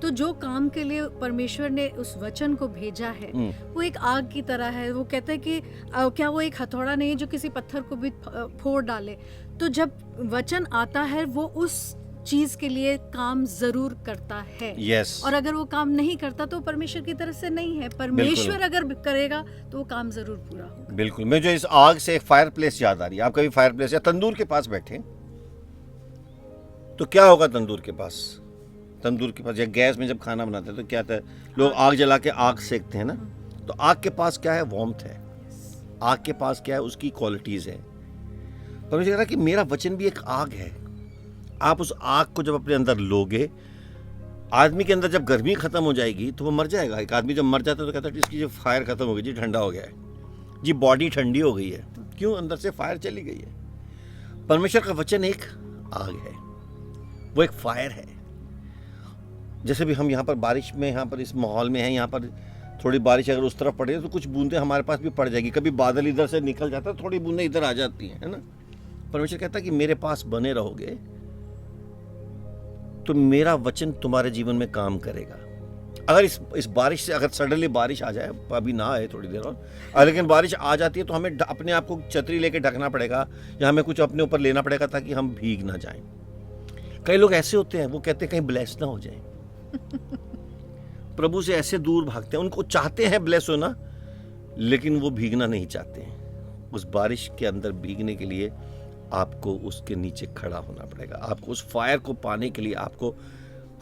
Speaker 2: तो जो काम के लिए परमेश्वर ने उस वचन को भेजा है वो एक आग की तरह है। वो कहते हैं कि क्या वो एक हथौड़ा नहीं जो किसी पत्थर को भी फोड़ डाले। तो जब वचन आता है वो उस चीज के लिए काम जरूर करता है।
Speaker 1: yes.
Speaker 2: और अगर वो काम नहीं करता तो परमेश्वर की तरफ से नहीं है। परमेश्वर अगर करेगा तो वो काम जरूर पूरा होगा।
Speaker 1: बिल्कुल। मैं जो इस आग से एक फायर प्लेस याद आ रही है। आप कभी फायर प्लेस या तंदूर के पास बैठे तो क्या होगा? तंदूर के पास या गैस में जब खाना बनाते हैं तो क्या होता है, लोग आग जला के आग सेकते हैं ना। तो आग के पास क्या है? वार्मथ है। आग के पास क्या है? उसकी क्वालिटीज है। पर मुझे लग रहा है कि मेरा वचन भी एक आग है। आप उस आग को जब अपने अंदर लोगे, आदमी के अंदर जब गर्मी खत्म हो जाएगी तो वो मर जाएगा। एक आदमी जब मर जाता है तो कहता है इसकी जो फायर खत्म हो गई जी, ठंडा हो गया है जी, बॉडी ठंडी हो गई है। क्यों? अंदर से फायर चली गई है। परमेश्वर का वचन एक आग है, वो एक फायर है। जैसे भी हम यहाँ पर बारिश में, यहाँ पर इस माहौल में हैं, यहाँ पर थोड़ी बारिश अगर उस तरफ पड़े तो कुछ बूंदें हमारे पास भी पड़ जाएगी। कभी बादल इधर से निकल जाता है, थोड़ी बूंदें इधर आ जाती हैं, है ना। परमेश्वर कहता है कि मेरे पास बने रहोगे तो मेरा वचन तुम्हारे जीवन में काम करेगा। अगर इस बारिश से अगर सडनली बारिश आ जाए, अभी ना आए थोड़ी देर और, लेकिन बारिश आ जाती है तो हमें अपने आप को छतरी लेके ढकना पड़ेगा या हमें कुछ अपने ऊपर लेना पड़ेगा ताकि हम भीग ना जाएं। कई लोग ऐसे होते हैं, वो कहते हैं कहीं ब्लेस ना हो जाए। प्रभु से ऐसे दूर भागते हैं। उनको चाहते हैं ब्लेस होना, लेकिन वो भीगना नहीं चाहते हैं। उस बारिश के अंदर भीगने के लिए आपको उसके नीचे खड़ा होना पड़ेगा। आपको उस फायर को पाने के लिए आपको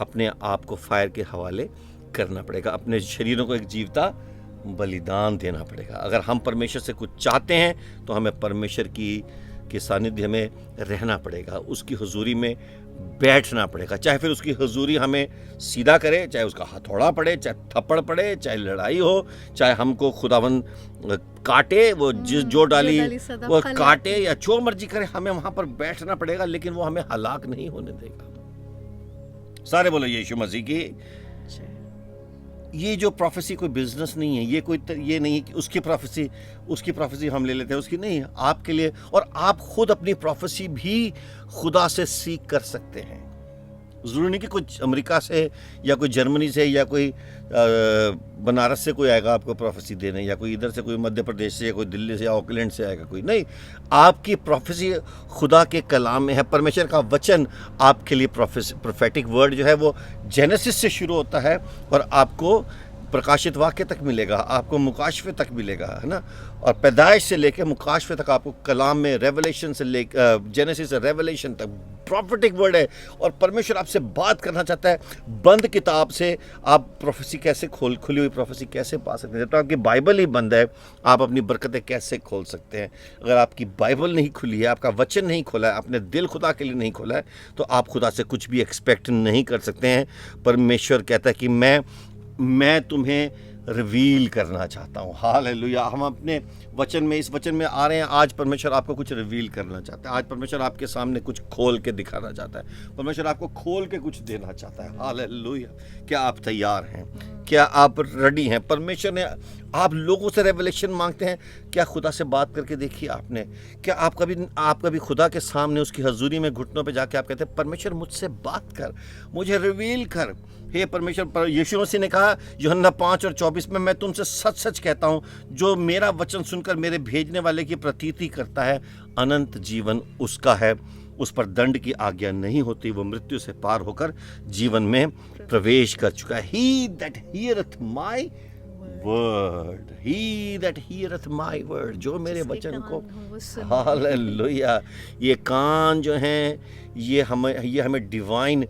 Speaker 1: अपने आप को फायर के हवाले करना पड़ेगा। अपने शरीरों को एक जीवता बलिदान देना पड़ेगा। अगर हम परमेश्वर से कुछ चाहते हैं तो हमें परमेश्वर के सानिध्य में रहना पड़ेगा, उसकी हुजूरी में बैठना पड़ेगा। चाहे फिर उसकी हुजूरी हमें सीधा करे, चाहे उसका हथौड़ा पड़े, चाहे थप्पड़ पड़े, चाहे लड़ाई हो, चाहे हमको खुदावन काटे, वो जो डाली वो काटे या जो मर्जी करे, हमें वहां पर बैठना पड़ेगा। लेकिन वो हमें हलाक नहीं होने देगा। सारे बोलो यीशु मसीह की। ये जो प्रोफेसी कोई बिजनेस नहीं है, ये नहीं है कि उसकी प्रोफेसी हम ले लेते हैं, उसकी नहीं, आपके लिए। और आप खुद अपनी प्रोफेसी भी खुदा से सीख कर सकते हैं। ज़रूरी नहीं कि कोई अमेरिका से या कोई जर्मनी से या कोई बनारस से कोई आएगा आपको प्रोफेसी देने, या कोई इधर से कोई मध्य प्रदेश से या कोई दिल्ली से या ऑकलैंड से आएगा कोई, नहीं। आपकी प्रोफेसी खुदा के कलाम में है। परमेश्वर का वचन आपके लिए प्रोफेटिक वर्ड जो है वो जेनेसिस से शुरू होता है और आपको प्रकाशित वाक्य तक मिलेगा, आपको मुकाशफे तक मिलेगा, है ना। और पैदाइश से लेकर मुकाशफे तक आपको कलाम में रेवलेशन से लेकर जेनेसिस से रेवलेशन तक प्रॉफिटिक वर्ड है। और परमेश्वर आपसे बात करना चाहता है। बंद किताब से आप प्रोफेसी कैसे खुली हुई प्रोफेसी कैसे पा सकते हैं? जब तक आपकी बाइबल ही बंद है, आप अपनी बरकतें कैसे खोल सकते हैं? अगर आपकी बाइबल नहीं खुली है, आपका वचन नहीं खोला है, आपने दिल खुदा के लिए नहीं खोला है, तो आप खुदा से कुछ भी एक्सपेक्ट नहीं कर सकते हैं। परमेश्वर कहता है कि मैं तुम्हें रिवील करना चाहता हूँ। हालेलुया। हम अपने वचन में, इस वचन में आ रहे हैं। आज परमेश्वर आपको कुछ रिवील करना चाहता है। आज परमेश्वर आपके सामने कुछ खोल के दिखाना चाहता है। परमेश्वर आपको खोल के कुछ देना चाहता है। हालेलुया। क्या आप तैयार हैं? क्या आप रेडी हैं? परमेश्वर ने, आप लोगों से रेवलेशन मांगते हैं। क्या खुदा से बात करके देखिए आपने? क्या आप कभी खुदा के सामने उसकी हजूरी में घुटनों पे जाके आप कहते हैं परमेश्वर मुझसे बात कर, मुझे रिवील कर। हे परमेश्वर, यीशु मसीह ने कहा यूहन्ना 5:24 में, मैं तुमसे सच सच कहता हूँ, जो मेरा वचन सुनकर मेरे भेजने वाले की प्रतीति करता है, अनंत जीवन उसका है। उस पर दंड की आज्ञा नहीं होती, वो मृत्यु से पार होकर जीवन में प्रवेश कर चुका है। He that heareth my word, he that heareth my word, जो मेरे वचन को, हालेलुया। ये कान जो हैं, ये हमें डिवाइन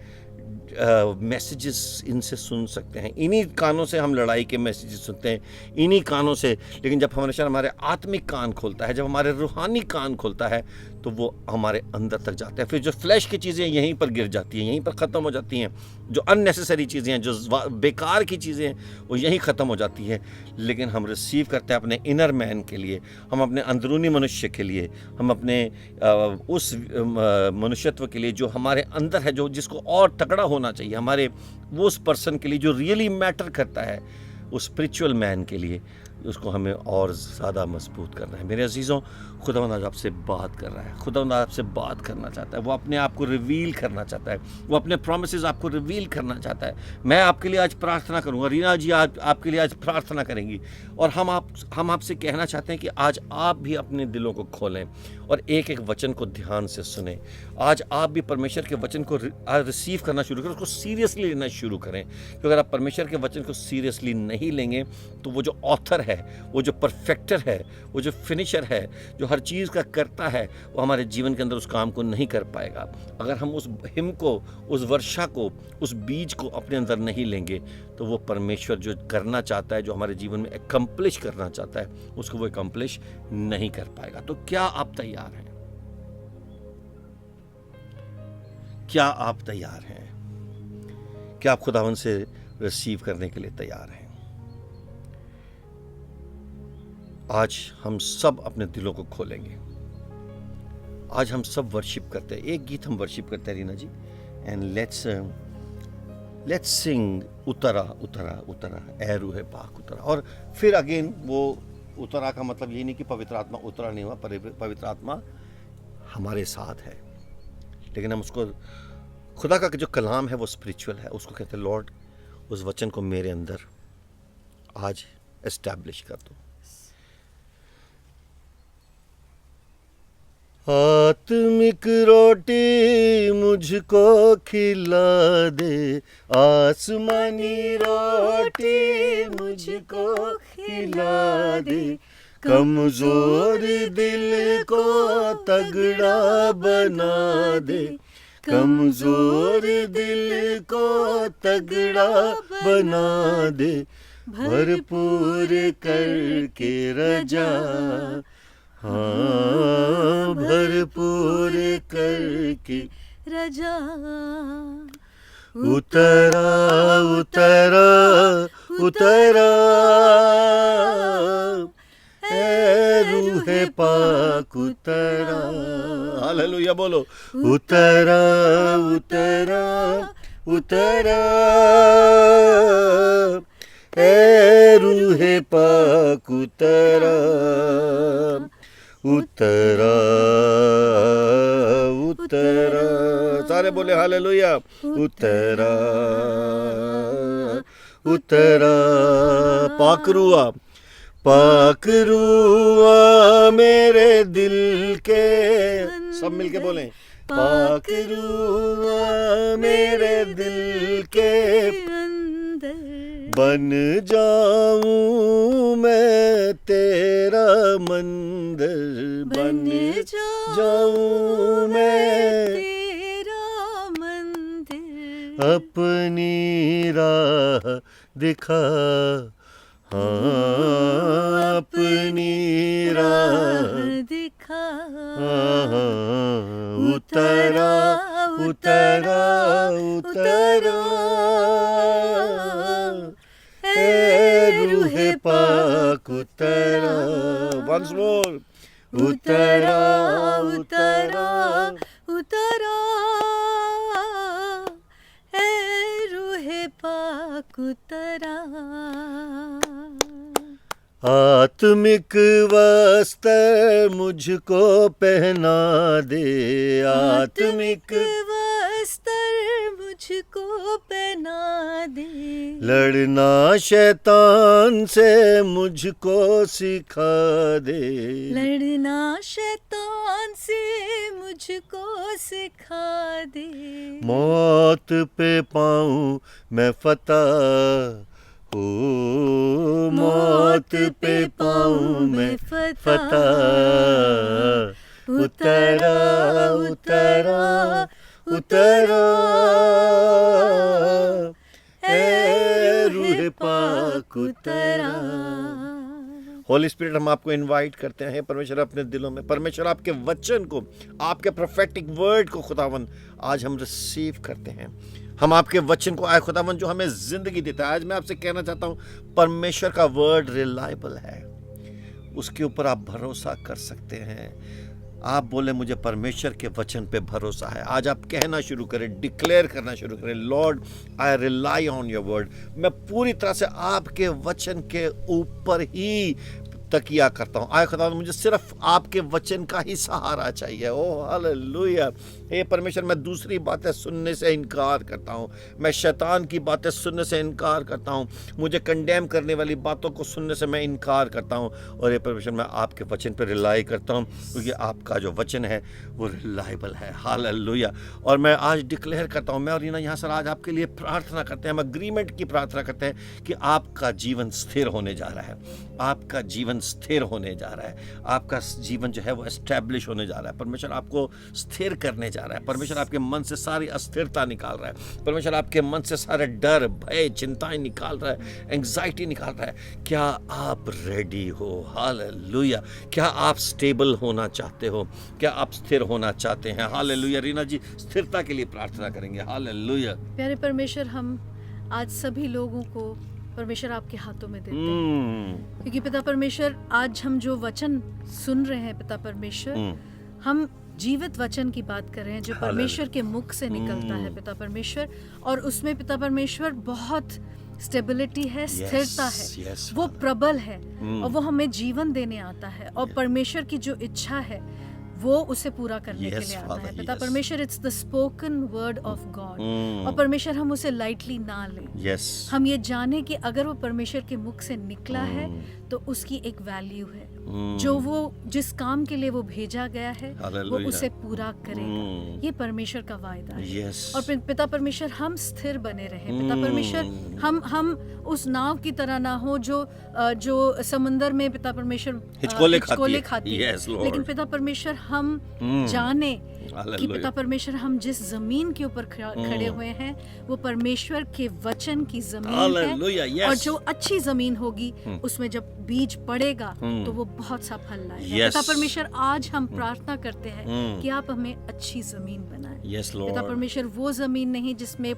Speaker 1: मैसेजेस इनसे सुन सकते हैं। इन्हीं कानों से हम लड़ाई के मैसेजेस सुनते हैं, इन्हीं कानों से। लेकिन जब परमेश्वर हमारे आत्मिक कान खोलता है, जब हमारे रूहानी कान खोलता है, तो वो हमारे अंदर तक जाते हैं। फिर जो फ्लैश की चीज़ें यहीं पर गिर जाती हैं, यहीं पर ख़त्म हो जाती हैं। जो अननेसेसरी चीज़ें हैं, जो बेकार की चीज़ें हैं, वो यहीं ख़त्म हो जाती हैं। लेकिन हम रिसीव करते हैं अपने इनर मैन के लिए, हम अपने अंदरूनी मनुष्य के लिए, हम अपने उस मनुष्यत्व के लिए जो हमारे अंदर है, जो जिसको और तगड़ा होना चाहिए, हमारे वो उस पर्सन के लिए जो रियली मैटर करता है, उस स्पिरिचुअल मैन के लिए उसको हमें और ज़्यादा मजबूत करना है। मेरे अजीज़ों, खुदावंद आज आपसे बात कर रहा है, खुदावंद आपसे बात करना चाहता है, वो अपने आप को रिवील करना चाहता है, वो अपने प्रोमिसेस आपको रिवील करना चाहता है। मैं आपके लिए आज प्रार्थना करूँगा, रीना जी आज आपके लिए आज प्रार्थना करेंगी, और हम आपसे कहना चाहते हैं कि आज आप भी अपने दिलों को खोलें और एक एक वचन को ध्यान से सुने। आज आप भी परमेश्वर के वचन को रिसीव करना शुरू करें, उसको सीरियसली लेना शुरू करें, क्योंकि अगर आप परमेश्वर के वचन को सीरियसली नहीं लेंगे तो वो जो ऑथर है, वो जो परफेक्टर है, वो जो फिनिशर है, जो हर चीज़ का करता है, वो हमारे जीवन के अंदर उस काम को नहीं कर पाएगा। अगर हम उस हिम को, उस वर्षा को, उस बीज को अपने अंदर नहीं लेंगे तो वो परमेश्वर जो करना चाहता है, जो हमारे जीवन में एकम्प्लिश करना चाहता है, उसको वो एकम्प्लिश नहीं कर पाएगा। तो क्या आप तैयार हैं? क्या आप तैयार हैं? क्या आप खुदावन से रिसीव करने के लिए तैयार हैं? आज हम सब अपने दिलों को खोलेंगे। आज हम सब वर्शिप करते हैं, एक गीत हम वर्शिप करते हैं रीना जी, एंड लेट्स सिंग उतरा उतरा उतरा ए रूहे पाक उतरा। और फिर अगेन वो उतरा का मतलब ये नहीं कि पवित्र आत्मा उतरा नहीं हुआ, पवित्र आत्मा हमारे साथ है, लेकिन हम उसको, खुदा का जो कलाम है वो स्पिरिचुअल है, उसको कहते हैं लॉर्ड उस वचन को मेरे अंदर आज एस्टैब्लिश कर दो। आत्मिक रोटी मुझको खिला दे, आसमानी रोटी मुझको खिला दे, कमजोर दिल को तगड़ा बना दे, कमजोर दिल को तगड़ा बना दे, भरपूर करके रजा, हाँ भरपूर करके
Speaker 2: रजा।
Speaker 1: उतरा उतरा उतरा ए रूहे पाक उतरा। हालेलुया बोलो। उतरा उतरा उतरा ए रूहे पाक उतरा, उतरा उतरा। सारे बोले हालेलुया। उतरा उतरा पाकरुआ, पाकरुआ मेरे दिल के, सब मिलके बोलें पाकरुआ मेरे दिल के अंदर, बन जाऊं मैं तेरा मंदिर, बन जाऊं मैं
Speaker 2: तेरा मंदिर,
Speaker 1: अपनी राह दिखा, हाँ अपनी राह
Speaker 2: दिखा।
Speaker 1: उतरा उतरा उतरा ए रूहे पाक उतरा। Once more. उतरा उतरा
Speaker 2: उतरा ए रूहे पाक उतरा।
Speaker 1: आत्मिक वस्त्र मुझको पहना दे, आत्मिक
Speaker 2: वस्त्र मुझको पहना दे,
Speaker 1: लड़ना शैतान से मुझको सिखा दे,
Speaker 2: लड़ना शैतान से मुझको सिखा दे,
Speaker 1: मौत पे पाऊं मैं फतह, ओ मौत पे पाऊं मैं फतह। उतरा उतरा उतरा ए रूहे पाक उतरा। होली स्पिरिट, हम आपको इनवाइट करते हैं परमेश्वर अपने दिलों में, परमेश्वर आपके वचन को, आपके प्रोफेटिक वर्ड को खुदावन आज हम रिसीव करते हैं। हम आपके वचन को आए खुदावन जो हमें जिंदगी देता है। आज मैं आपसे कहना चाहता हूँ परमेश्वर का वर्ड रिलायबल है, उसके ऊपर आप भरोसा कर सकते हैं। आप बोले मुझे परमेश्वर के वचन पे भरोसा है। आज आप कहना शुरू करें, डिक्लेयर करना शुरू करें, Lord I rely on your word. मैं पूरी तरह से आपके वचन के ऊपर ही तकिया करता हूँ। आय खुदा, मुझे सिर्फ आपके वचन का ही सहारा चाहिए। Oh hallelujah. हे परमेश्वर, मैं दूसरी बातें सुनने से इनकार करता हूँ, मैं शैतान की बातें सुनने से इनकार करता हूँ, मुझे कंडेम करने वाली बातों को सुनने से मैं इनकार करता हूँ। और हे परमेश्वर, मैं आपके वचन पर रिलाई करता हूँ, क्योंकि आपका जो वचन है वो रिलायबल है। हालेलुया। और मैं आज डिक्लेयर करता हूँ, मैं और रीना यहाँ सर आज आपके लिए प्रार्थना करते हैं, हम अग्रीमेंट की प्रार्थना करते हैं कि आपका जीवन स्थिर होने जा रहा है, आपका जीवन स्थिर होने जा रहा है, आपका जीवन जो है वो एस्टैब्लिश होने जा रहा है। परमेश्वर आपको स्थिर करने जा रहा है। परमेश्वर आपके मन से सारी अस्थिरता निकाल रहा है। परमेश्वर आपके मन से सारे डर, भय, चिंताएं निकाल रहा है, एंग्जाइटी निकाल रहा है। क्या आप रेडी हो? हालेलुया। क्या आप स्टेबल होना चाहते हो? क्या आप स्थिर होना चाहते हैं? हालेलुया। रीना जी स्थिरता के लिए प्रार्थना करेंगे। हालेलुया।
Speaker 2: प्यारे परमेश्वर, हम आज सभी लोगों को परमेश्वर आपके हाथों में देते हैं, क्योंकि पिता परमेश्वर आज हम जो वचन सुन रहे हैं पिता परमेश्वर, हम जीवित वचन की बात कर रहे हैं जो परमेश्वर के मुख से निकलता है पिता परमेश्वर, और उसमें पिता परमेश्वर बहुत स्टेबिलिटी है, स्थिरता है, वो प्रबल है और वो हमें जीवन देने आता है, और परमेश्वर की जो इच्छा है वो उसे पूरा करने के लिए आता है पिता परमेश्वर। It's the spoken word of God, और परमेश्वर हम उसे लाइटली ना लें। हम ये जाने कि अगर वो परमेश्वर के मुख से निकला है तो उसकी एक वैल्यू है, जो वो जिस काम के लिए वो भेजा गया है वो उसे पूरा करेगा। ये परमेश्वर का वायदा है। और पिता परमेश्वर हम स्थिर बने रहे पिता परमेश्वर, हम उस नाव की तरह ना हो जो समुंदर में पिता परमेश्वर हिचकोले खाती है, लेकिन पिता परमेश्वर हम जाने कि पिता परमेश्वर हम जिस जमीन के ऊपर खड़े हुए हैं वो परमेश्वर के वचन की जमीन है, और जो अच्छी जमीन होगी उसमें जब बीज पड़ेगा तो वो बहुत सा फल लाएगा। पिता परमेश्वर आज हम प्रार्थना करते हैं कि आप हमें अच्छी जमीन बनाएं। पिता परमेश्वर वो जमीन नहीं जिसमें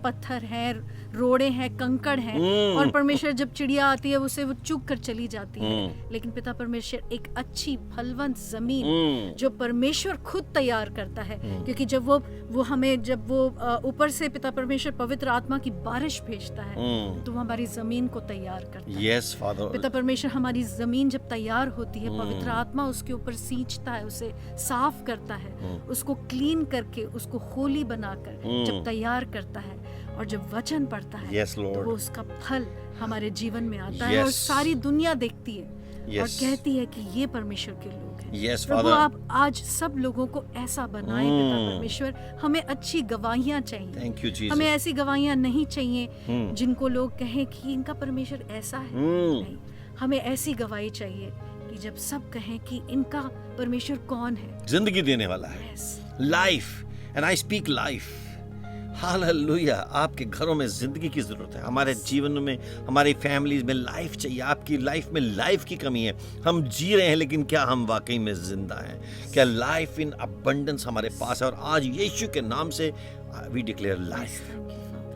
Speaker 2: पत्थर है, रोड़े हैं, कंकड़ हैं, और परमेश्वर जब चिड़िया आती है उसे वो चुग कर चली जाती है, लेकिन पिता परमेश्वर एक अच्छी फलवंत जमीन जो परमेश्वर खुद तैयार करता है, क्योंकि जब वो हमें जब वो ऊपर से पिता परमेश्वर पवित्र आत्मा की बारिश भेजता है तो वो हमारी जमीन को तैयार करता है। पिता परमेश्वर हमारी जमीन जब तैयार होती है, पवित्र आत्मा उसके ऊपर सींचता है, उसे साफ करता है, उसको क्लीन करके उसको होली बनाकर जब तैयार करता है, और जब वचन पढ़ता है तो वो उसका फल हमारे जीवन में आता है, और सारी दुनिया देखती है और कहती है कि ये परमेश्वर के लोग हैं। प्रभु आप आज सब लोगों को ऐसा बनाए पिता परमेश्वर। हमें अच्छी गवाहियां चाहिए, हमें ऐसी गवाहियां नहीं चाहिए जिनको लोग कहें कि इनका परमेश्वर ऐसा है, नहीं, हमें ऐसी गवाही चाहिए कि जब सब कहें कि इनका परमेश्वर कौन है,
Speaker 1: जिंदगी देने वाला है, life, and I speak life. Hallelujah. आपके घरों में जिंदगी की जरूरत है, हमारे जीवन में, हमारी फैमिलीज में लाइफ चाहिए। आपकी लाइफ में लाइफ की कमी है, हम जी रहे हैं लेकिन क्या हम वाकई में जिंदा हैं? क्या लाइफ इन अबंडेंस हमारे पास है? और आज यीशु के नाम से we declare life.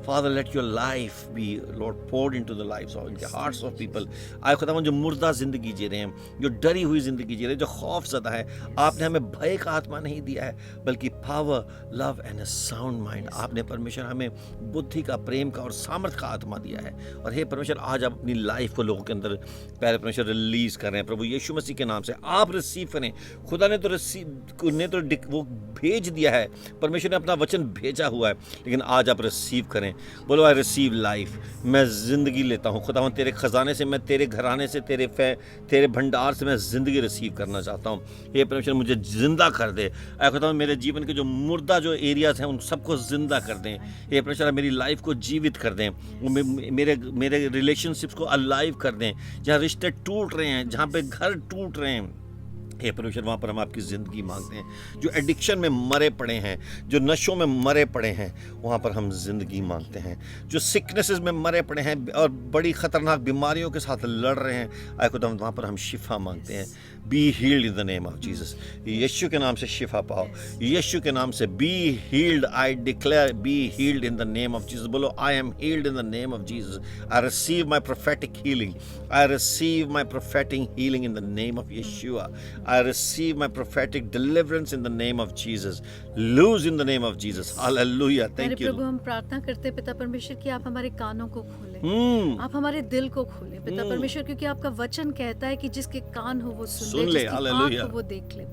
Speaker 1: Father, let your life be, Lord, poured into the lives of, in the hearts of people. आए खुदावन जो मुर्दा जिंदगी जी रहे हैं, जो डरी हुई जिंदगी जी रहे हैं, जो खौफ ज़दा है, आपने हमें भय का आत्मा नहीं दिया है, बल्कि power, love and a sound mind. आपने परमेश्वर हमें बुद्धि का, प्रेम का और सामर्थ्य का आत्मा दिया है। और हे परमेश्वर, आज आप अपनी लाइफ को लोगों के अंदर प्यारे परमेश्वर रिलीज कर रहे हैं। प्रभु यीशु मसीह के नाम से आप रिसीव करें। खुदा ने तो वो भेज दिया है, परमेश्वर ने अपना वचन भेजा हुआ है, लेकिन आज आप रिसीव करें। बोलो आई रिसीव लाइफ। मैं ज़िंदगी लेता हूँ खुदावन, तेरे खजाने से, मैं तेरे घराने से, तेरे भंडार से मैं ज़िंदगी रिसीव करना चाहता हूँ। हे परमेश्वर मुझे ज़िंदा कर दे। ऐ खुदावन मेरे जीवन के जो मुर्दा जो एरियाज़ हैं उन सबको ज़िंदा कर दें। हे परमेश्वर मेरी लाइफ को जीवित कर दें, मेरे रिलेशनशिप्स को अलाइव कर दें। जहाँ रिश्ते टूट रहे हैं, जहाँ पे घर टूट रहे हैं, हे परमेश्वर वहाँ पर हम आपकी ज़िंदगी मांगते हैं। जो एडिक्शन में मरे पड़े हैं, जो नशों में मरे पड़े हैं, वहाँ पर हम ज़िंदगी मांगते हैं। जो सिकनेसेस में मरे पड़े हैं और बड़ी ख़तरनाक बीमारियों के साथ लड़ रहे हैं, आए खुदा वहाँ पर हम शिफा मांगते हैं। Be healed in the name of Jesus. यीशु के नाम से शिफा पाओ, यीशु के नाम से be healed. I declare be healed in the name of Jesus. बोलो I am healed in the name of Jesus. I receive my prophetic healing. I receive my prophetic healing in the name of Yeshua. I receive my prophetic deliverance in the name of Jesus. Loose in the name of Jesus. Hallelujah.
Speaker 2: मेरे
Speaker 1: Thank you.
Speaker 2: प्रभु, हम प्रार्थना करते हैं पिता परमेश्वर कि आप हमारे कानों को खोलें, आप हमारे दिल को खोलें पिता परमेश्वर, क्योंकि आपका वचन कहता है कि जिसके कान हो वो सुन ले, जिसकी आँख
Speaker 1: हालेलुया।
Speaker 2: हो वो देख ले।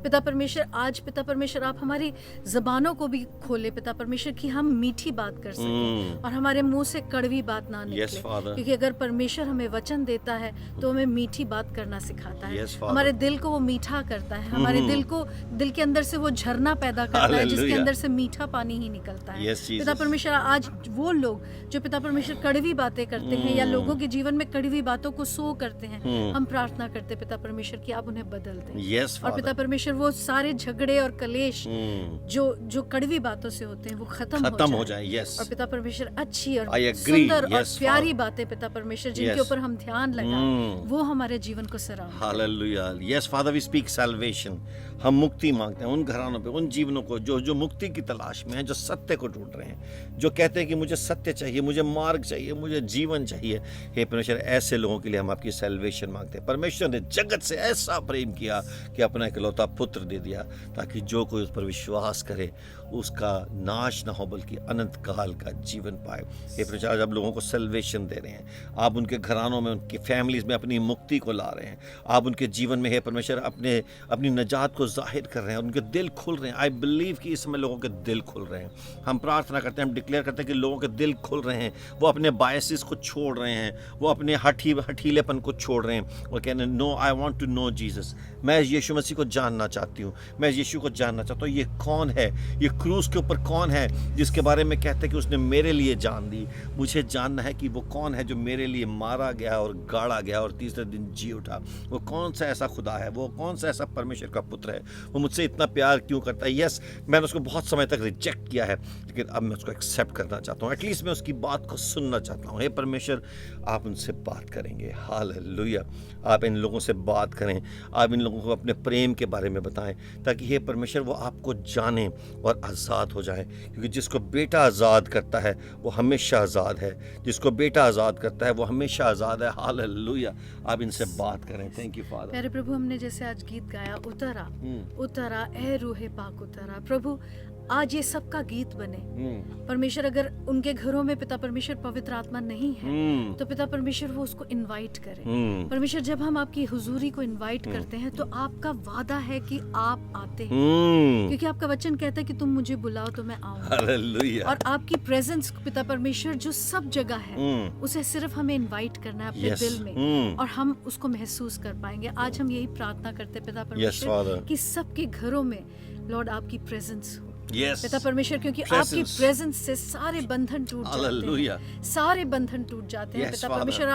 Speaker 2: पिता परमेश्वर, आज पिता परमेश्वर आप हमारी जबानों को भी खोले पिता परमेश्वर कि हम मीठी बात कर सकें और हमारे मुंह से कड़वी बात ना
Speaker 1: Yes,
Speaker 2: निकले,
Speaker 1: Father.
Speaker 2: क्योंकि अगर परमेश्वर हमें वचन देता है तो हमें मीठी बात करना सिखाता है।
Speaker 1: Yes, Father.
Speaker 2: हमारे दिल को वो मीठा करता है, हमारे दिल को, दिल के अंदर से वो झरना पैदा करता है जिसके
Speaker 1: हालेलुया।
Speaker 2: अंदर से मीठा पानी ही निकलता है।
Speaker 1: Yes, Jesus.
Speaker 2: पिता परमेश्वर, आज वो लोग जो पिता परमेश्वर कड़वी बातें करते हैं या लोगों के जीवन में कड़वी बातों को सो करते हैं, हम प्रार्थना करते पिता परमेश्वर कि आप उन्हें बदल दें।
Speaker 1: Yes,
Speaker 2: और पिता
Speaker 1: Father.
Speaker 2: परमेश्वर वो सारे झगड़े और कलेश जो कड़वी बातों से होते हैं वो खत्म हो जाए।
Speaker 1: Yes.
Speaker 2: और पिता परमेश्वर अच्छी और
Speaker 1: I agree.
Speaker 2: सुंदर और
Speaker 1: Yes,
Speaker 2: प्यारी
Speaker 1: Father.
Speaker 2: बातें पिता परमेश्वर जिनके
Speaker 1: Yes.
Speaker 2: ऊपर हम ध्यान लगाएं, वो हमारे जीवन को सराहना।
Speaker 1: Hallelujah. Yes, Father, we speak salvation. हम मुक्ति मांगते हैं उन घरानों पे, उन जीवनों को जो मुक्ति की तलाश में हैं, जो सत्य को ढूंढ रहे हैं, जो कहते हैं कि मुझे सत्य चाहिए, मुझे मार्ग चाहिए, मुझे जीवन चाहिए। हे परमेश्वर, ऐसे लोगों के लिए हम आपकी सैल्वेशन मांगते हैं। परमेश्वर ने जगत से ऐसा प्रेम किया कि अपना इकलौता पुत्र दे दिया, ताकि जो कोई उस पर विश्वास करे उसका नाश ना हो बल्कि अनंत काल का जीवन पाए। हे परमेश्वर, आज आप लोगों को सैल्वेशन दे रहे हैं, आप उनके घरानों में, उनकी फैमिलीज में अपनी मुक्ति को ला रहे हैं, आप उनके जीवन में हे परमेश्वर अपनी नजात को जाहिर कर रहे हैं, उनके दिल खुल रहे हैं। आई बिलीव कि इस समय लोगों के दिल खुल रहे हैं। हम प्रार्थना करते हैं, हम डिक्लेयर करते हैं कि लोगों के दिल खुल रहे हैं, वो अपने बायसेस को छोड़ रहे हैं, वो अपने हठीलेपन को छोड़ रहे हैं और कहने no, I want to know Jesus. मैं यीशु मसीह को जानना चाहती हूँ, मैं यीशु को जानना चाहता हूँ। ये कौन है, ये क्रूस के ऊपर कौन है जिसके बारे में कहते हैं कि उसने मेरे लिए जान दी। मुझे जानना है कि वो कौन है जो मेरे लिए मारा गया और गाड़ा गया और तीसरे दिन जी उठा। वो कौन सा ऐसा खुदा है, वो कौन सा ऐसा परमेश्वर का पुत्र है, वो मुझसे इतना प्यार क्यों करता है। यस, मैंने उसको बहुत समय तक रिजेक्ट किया है, लेकिन अब मैं उसको एक्सेप्ट करना चाहता हूँ। एटलीस्ट मैं उसकी बात को सुनना चाहता हूँ। हे परमेश्वर, आप उनसे बात करेंगे। हालेलुया। आप इन लोगों से बात करें, आप इन लोगों को अपने प्रेम के बारे में बताएं, ताकि हे परमेश्वर वो आपको जाने और आज़ाद हो जाएं। क्योंकि जिसको बेटा आज़ाद करता है वो हमेशा आज़ाद है, जिसको बेटा आज़ाद करता है वो हमेशा आज़ाद है। हालेलुया। आप इनसे बात करें। Thank you father.
Speaker 2: प्यारे प्रभु, हमने जैसे आज गीत गाया, उतरा उतरा ए रूहे पाक उतरा, प्रभु आज ये सबका गीत बने। परमेश्वर, अगर उनके घरों में पिता परमेश्वर पवित्र आत्मा नहीं है तो पिता परमेश्वर वो उसको इनवाइट करे। परमेश्वर, जब हम आपकी हुजूरी को इनवाइट करते हैं तो आपका वादा है कि आप आते हैं, क्योंकि आपका वचन कहता है कि तुम मुझे बुलाओ तो मैं आऊंगा।
Speaker 1: हालेलुया।
Speaker 2: और आपकी प्रेजेंस पिता परमेश्वर जो सब जगह है, उसे सिर्फ हमें इनवाइट करना है अपने
Speaker 1: Yes.
Speaker 2: दिल में और हम उसको महसूस कर पाएंगे। आज हम यही प्रार्थना करते हैं पिता परमेश्वर
Speaker 1: Father.
Speaker 2: कि सबके घरों में लॉर्ड आपकी प्रेजेंस हो।
Speaker 1: Yes.
Speaker 2: पिता परमेश्वर, क्योंकि
Speaker 1: Presence.
Speaker 2: आपकी प्रेजेंस से सारे बंधन टूट जाते
Speaker 1: Hallelujah.
Speaker 2: हैं, सारे बंधन टूट जाते हैं।
Speaker 1: Yes,
Speaker 2: पिता
Speaker 1: Father.
Speaker 2: परमेश्वर,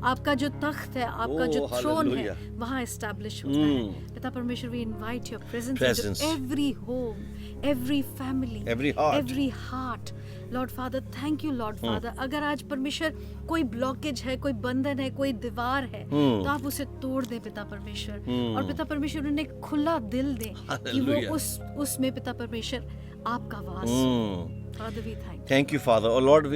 Speaker 2: आपका जो तख्त है, आपका जो
Speaker 1: Oh,
Speaker 2: थ्रोन है,
Speaker 1: hallelujah.
Speaker 2: वहाँ एस्टैब्लिश होता है। पिता परमेश्वर, we invite your
Speaker 1: Presence.
Speaker 2: Presence every home, every family,
Speaker 1: Every heart.
Speaker 2: Every heart. Lord Father, thank you Lord Father. अगर आज परमेश्वर कोई ब्लॉकेज है, कोई बंधन है, कोई दीवार है, तो आप उसे तोड़ दें पिता परमेश्वर। और पिता परमेश्वर उन्हें खुला दिल दें कि वो
Speaker 1: Hallelujah.
Speaker 2: उसमें पिता परमेश्वर आपका वास हो। Father, we
Speaker 1: thank you Father. और लॉर्ड,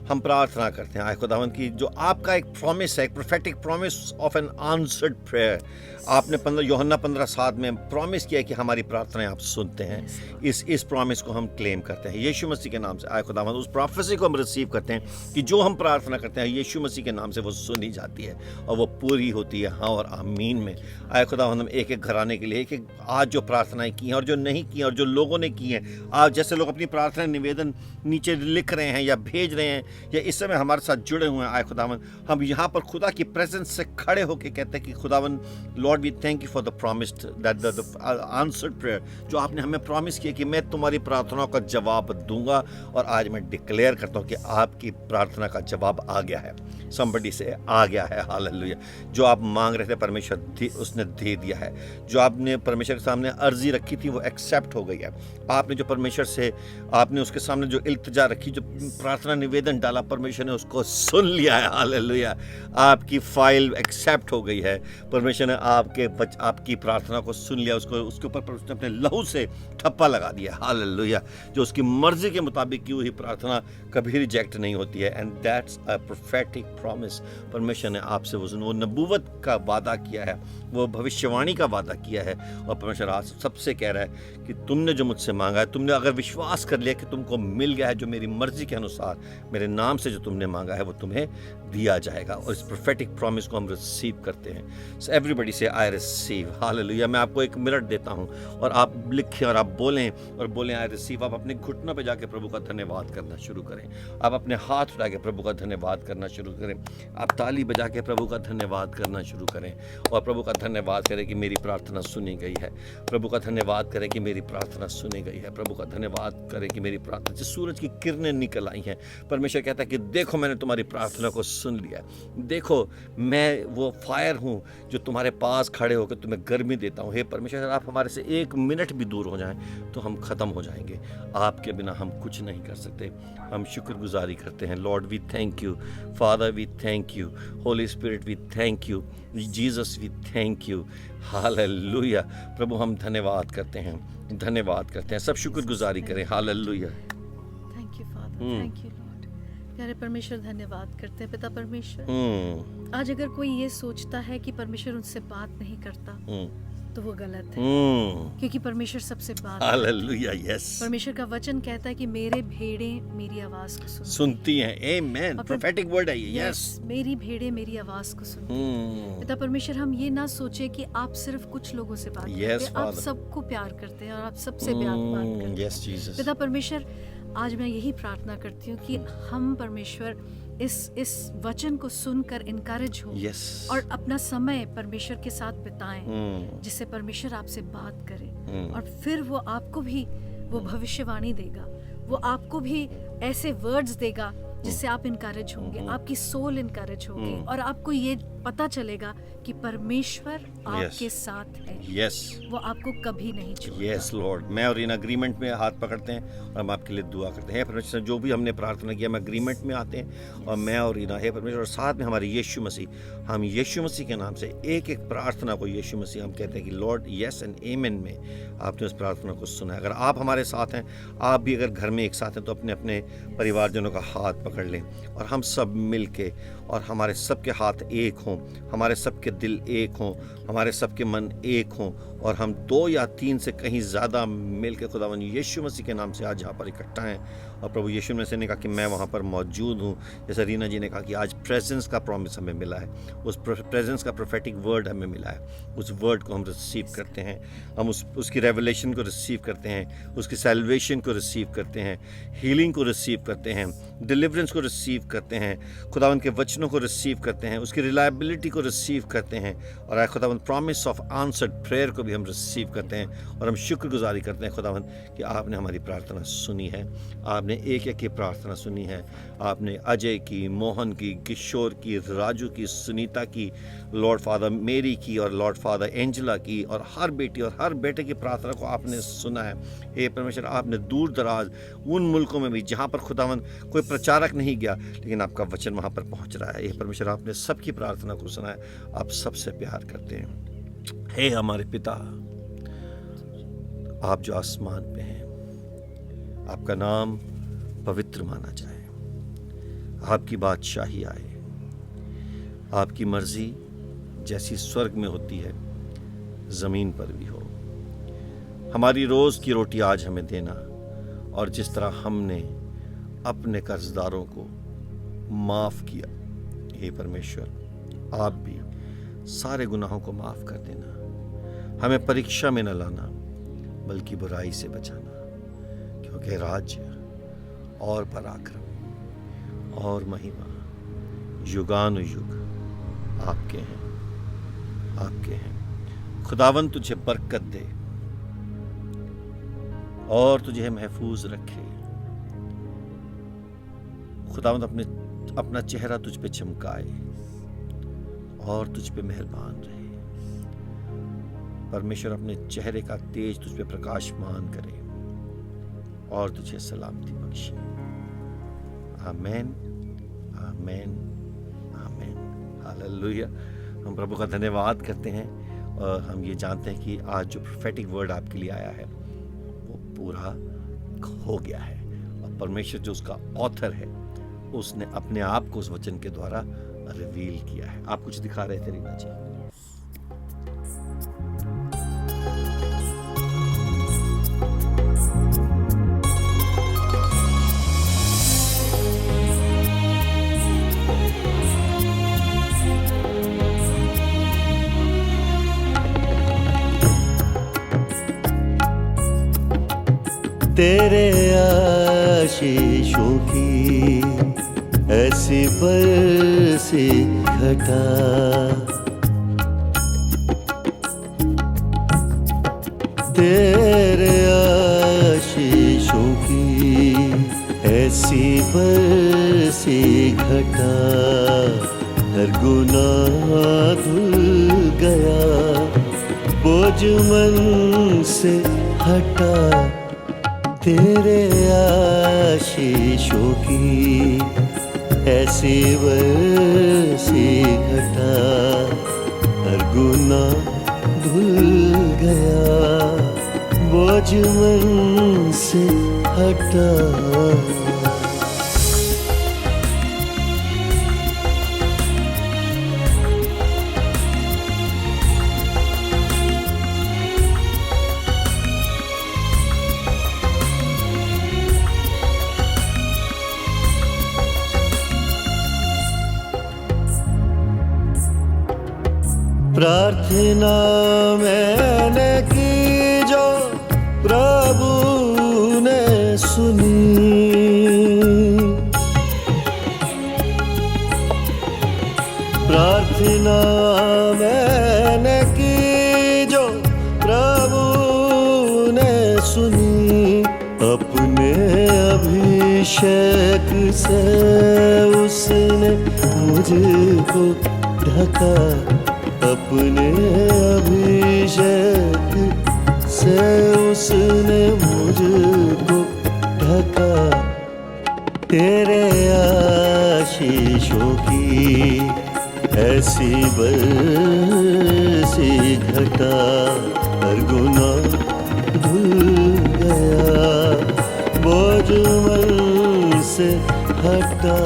Speaker 1: हम प्रार्थना करते हैं आए खुदावंद की जो आपका एक प्रॉमिस है, एक prophetic promise of an answered prayer. आपने यूहन्ना 15:7 में प्रॉमिस किया कि हमारी प्रार्थनाएं आप सुनते हैं। इस प्रॉमिस को हम क्लेम करते हैं यीशु मसीह के नाम से। आए खुदावंद, उस प्रोफेसी को हम रिसीव करते हैं कि जो हम प्रार्थना करते हैं यीशु मसीह के नाम से वो सुनी जाती है और वो पूरी होती है हाँ और आमीन में। आए खुदावंद, हम एक एक घराने के लिए एक आज जो प्रार्थनाएं की हैं और जो नहीं की हैं और जो लोगों ने की हैं, आज जैसे लोग अपनी प्रार्थना निवेदन नीचे लिख रहे हैं या भेज रहे हैं या इस समय हमारे साथ जुड़े हुए हैं, आए खुदावन, हम यहाँ पर खुदा की प्रेजेंस से खड़े होकर कहते हैं कि खुदावन, Lord we thank you for the promised that the answered prayer, जो आपने हमें प्रॉमिस किया कि मैं तुम्हारी प्रार्थनाओं का जवाब दूंगा। और आज मैं डिक्लेयर करता हूँ कि आपकी प्रार्थना का जवाब आ गया है। समबडी से आ गया है। हालेलुया। जो आप मांग रहे थे परमेश्वर उसने दे दिया है। जो आपने परमेश्वर के सामने अर्जी रखी थी वो एक्सेप्ट हो गई है। आपने जो परमेश्वर से आपने उसके सामने जो इल्तिजा रखी, जो प्रार्थना निवेदन डाला, परमेश्वर ने उसको सुन लिया है। हालेलुया। आपकी फाइल एक्सेप्ट हो गई है। परमेश्वर ने आपकी प्रार्थना को सुन लिया, उसके ऊपर उसने अपने लहू से ठप्पा लगा दिया। हालेलुया। जो उसकी मर्जी के मुताबिक की हुई प्रार्थना कभी रिजेक्ट नहीं होती है। And that's a prophetic promise. परमेश्वर ने आपसे वो नबूवत का वादा किया है, वो भविष्यवाणी का वादा किया है। और परमेश्वर आज सबसे कह रहा है कि तुमने जो मुझसे मांगा है, तुमने अगर विश्वास कर लिया कि तुमको मिल गया है, जो मेरी मर्जी के अनुसार मेरे नाम से जो तुमने मांगा है वो तुम्हें दिया जाएगा। और इस प्रोफेटिक प्रॉमिस को हम रिसीव करते हैं। सो एवरीबॉडी से आई रिसीव। हालेलुया। मैं आपको 1 मिनट देता हूं और आप लिखें और आप बोलें आई रिसीव। आप अपने घुटनों पे जाके प्रभु का धन्यवाद करना शुरू करें। आप अपने हाथ उठा के प्रभु का धन्यवाद करना शुरू करें। आप ताली बजा के प्रभु का धन्यवाद करना शुरू करें और प्रभु का धन्यवाद करें कि मेरी प्रार्थना सुनी गई है। प्रभु का धन्यवाद करें कि मेरी प्रार्थना सुनी गई है। प्रभु का धन्यवाद करें कि मेरी प्रार्थना, जिस सूरज की किरणें निकल आई हैं, परमेश्वर कहता है कि देखो मैंने तुम्हारी प्रार्थना को सुन लिया। देखो मैं वो फायर हूँ जो तुम्हारे पास खड़े होकर तुम्हें गर्मी देता हूँ। हे परमेश्वर, अगर आप हमारे से 1 मिनट भी दूर हो जाएं तो हम खत्म हो जाएंगे। आपके बिना हम कुछ नहीं कर सकते। हम शुक्रगुजारी करते हैं। Lord we thank you, father we thank you, holy spirit we thank you, Jesus we thank you. Hallelujah. प्रभु हम धन्यवाद करते हैं, धन्यवाद करते हैं। सब शुक्रगुजारी करें। Hallelujah.
Speaker 2: Thank you father, thank you Lord. प्यारे परमेश्वर, धन्यवाद करते हैं पिता परमेश्वर। आज अगर कोई ये सोचता है कि परमेश्वर उनसे बात नहीं करता तो वो गलत है, क्योंकि परमेश्वर सबसे बात
Speaker 1: हालेलुया। यस,
Speaker 2: परमेश्वर का वचन कहता है कि मेरे भेड़ें मेरी आवाज को
Speaker 1: सुनती हैं। आमेन। प्रोफेटिक वर्ड है ये। यस,
Speaker 2: मेरी भेड़ें मेरी आवाज को सुनती हैं। पिता परमेश्वर, हम ये ना सोचे कि आप सिर्फ कुछ लोगों से बात करते हैं, आप सबको प्यार करते हैं और आप सबसे बात करते हैं।
Speaker 1: Yes Jesus.
Speaker 2: पिता परमेश्वर, आज मैं यही प्रार्थना करती हूँ कि हम परमेश्वर इस वचन को सुनकर इनकरेज हो और अपना समय परमेश्वर के साथ बिताएं, जिससे परमेश्वर आपसे बात करे और फिर वो आपको भी वो भविष्यवाणी देगा, वो आपको भी ऐसे वर्ड्स देगा जिससे आप इनकरेज होंगे, आपकी सोल इनकरेज होगी और आपको ये पता चलेगा कि परमेश्वर आपके साथ है।
Speaker 1: यस,
Speaker 2: वो आपको कभी नहीं छोड़ेगा।
Speaker 1: Yes Lord. मैं और इन अग्रीमेंट में हाथ पकड़ते हैं और हम आपके लिए दुआ करते हैं। परमेश्वर, जो भी हमने प्रार्थना किया, हम अग्रीमेंट में आते हैं और मैं और रीना है परमेश्वर, और साथ में हमारे यीशु मसीह, हम यीशु मसीह के नाम से एक एक प्रार्थना को यीशु मसीह हम कहते हैं कि लॉर्ड यस एंड आमेन में आपने उस प्रार्थना को सुना है। अगर आप हमारे साथ हैं, आप भी अगर घर में एक साथ हैं, तो अपने अपने परिवारजनों का हाथ पकड़ लें और हम सब मिल के, और हमारे सबके हाथ एक हों, हमारे सबके दिल एक हों, हमारे सबके मन एक हों, और हम 2 या 3 से कहीं ज़्यादा मिल के खुदावन यीशु मसीह के नाम से आज यहाँ पर इकट्ठा हैं। और प्रभु यीशु मसीह ने कहा कि मैं वहाँ पर मौजूद हूँ। जैसे रीना जी ने कहा कि आज प्रेजेंस का प्रॉमिस हमें मिला है, उस प्रेजेंस का प्रोफेटिक वर्ड हमें मिला है, उस वर्ड को हम रिसीव करते हैं, हम उसकी रेवलेशन को रिसीव करते हैं, उसकी सैल्वेशन को रिसीव करते हैं, हीलिंग को रिसीव करते हैं, डिलीवरेंस को रिसीव करते हैं, खुदावन के वचनों को रिसीव करते हैं, उसकी रिलायबिलिटी को रिसीव करते हैं, और खुदावन प्रॉमिस ऑफ आंसर्ड प्रेयर को भी हम रिसीव करते हैं। और हम शुक्रगुजारी करते हैं खुदावन कि आपने हमारी प्रार्थना सुनी है, आपने एक एक की प्रार्थना सुनी है। आपने अजय की, मोहन की, किशोर की, राजू की, सुनीता की, लॉर्ड फादर मेरी की, और लॉर्ड फादर एंजेला की, और हर बेटी और हर बेटे की प्रार्थना को आपने सुना है। हे परमेश्वर, आपने दूर दराज उन मुल्कों में भी जहाँ पर खुदावन कोई प्रचारक नहीं गया, लेकिन आपका वचन वहाँ पर पहुँच रहा है। हे परमेश्वर, आपने सबकी प्रार्थना को सुना है। आप सबसे प्यार करते हैं। हे हमारे पिता, आप जो आसमान पे हैं, आपका नाम पवित्र माना जाए, आपकी बादशाही आए, आपकी मर्जी जैसी स्वर्ग में होती है ज़मीन पर भी हो। हमारी रोज़ की रोटी आज हमें देना, और जिस तरह हमने अपने कर्जदारों को माफ़ किया, हे परमेश्वर आप भी सारे गुनाहों को माफ़ कर देना। हमें परीक्षा में न लाना, बल्कि बुराई से बचाना, क्योंकि राज्य और पराक्रम और महिमा युगानुयुग आपके हैं, आपके हैं। खुदावन तुझे बरकत दे और तुझे महफूज रखे। खुदावन अपना चेहरा तुझ पे चमकाए और तुझ पे मेहरबान रहे। परमेश्वर अपने चेहरे का तेज तुझ पे प्रकाशमान करे और तुझे सलामती बख्शे। आमेन, आमेन, आमेन। हालेलुया। हम प्रभु का धन्यवाद करते हैं और हम ये जानते हैं कि आज जो प्रोफेटिक वर्ड आपके लिए आया है वो पूरा हो गया है, और परमेश्वर जो उसका ऑथर है उसने अपने आप को उस वचन के द्वारा रिवील किया है। आप कुछ दिखा रहे थे रीना जी?
Speaker 3: तेरे आशीषों की ऐसी बरसी घटा, तेरे आशीषों की ऐसी बरसी घटा, हर गुनाह धुल गया, बोझ मन से हटा, तेरे आशीषों की ऐसी बरसी घटा, हर गुनाह धुल गया, बोझ मन से हटा। प्रार्थना मैंने की जो प्रभु ने सुनी, प्रार्थना मैंने की जो प्रभु ने सुनी, अपने अभिषेक से उसने मुझको ढका, अपने अभिषेक से उसने मुझको ढका, तेरे आशीषों की ऐसी बरसी घटा, हर गुनाह धुल गया, बोझ मन से हटा।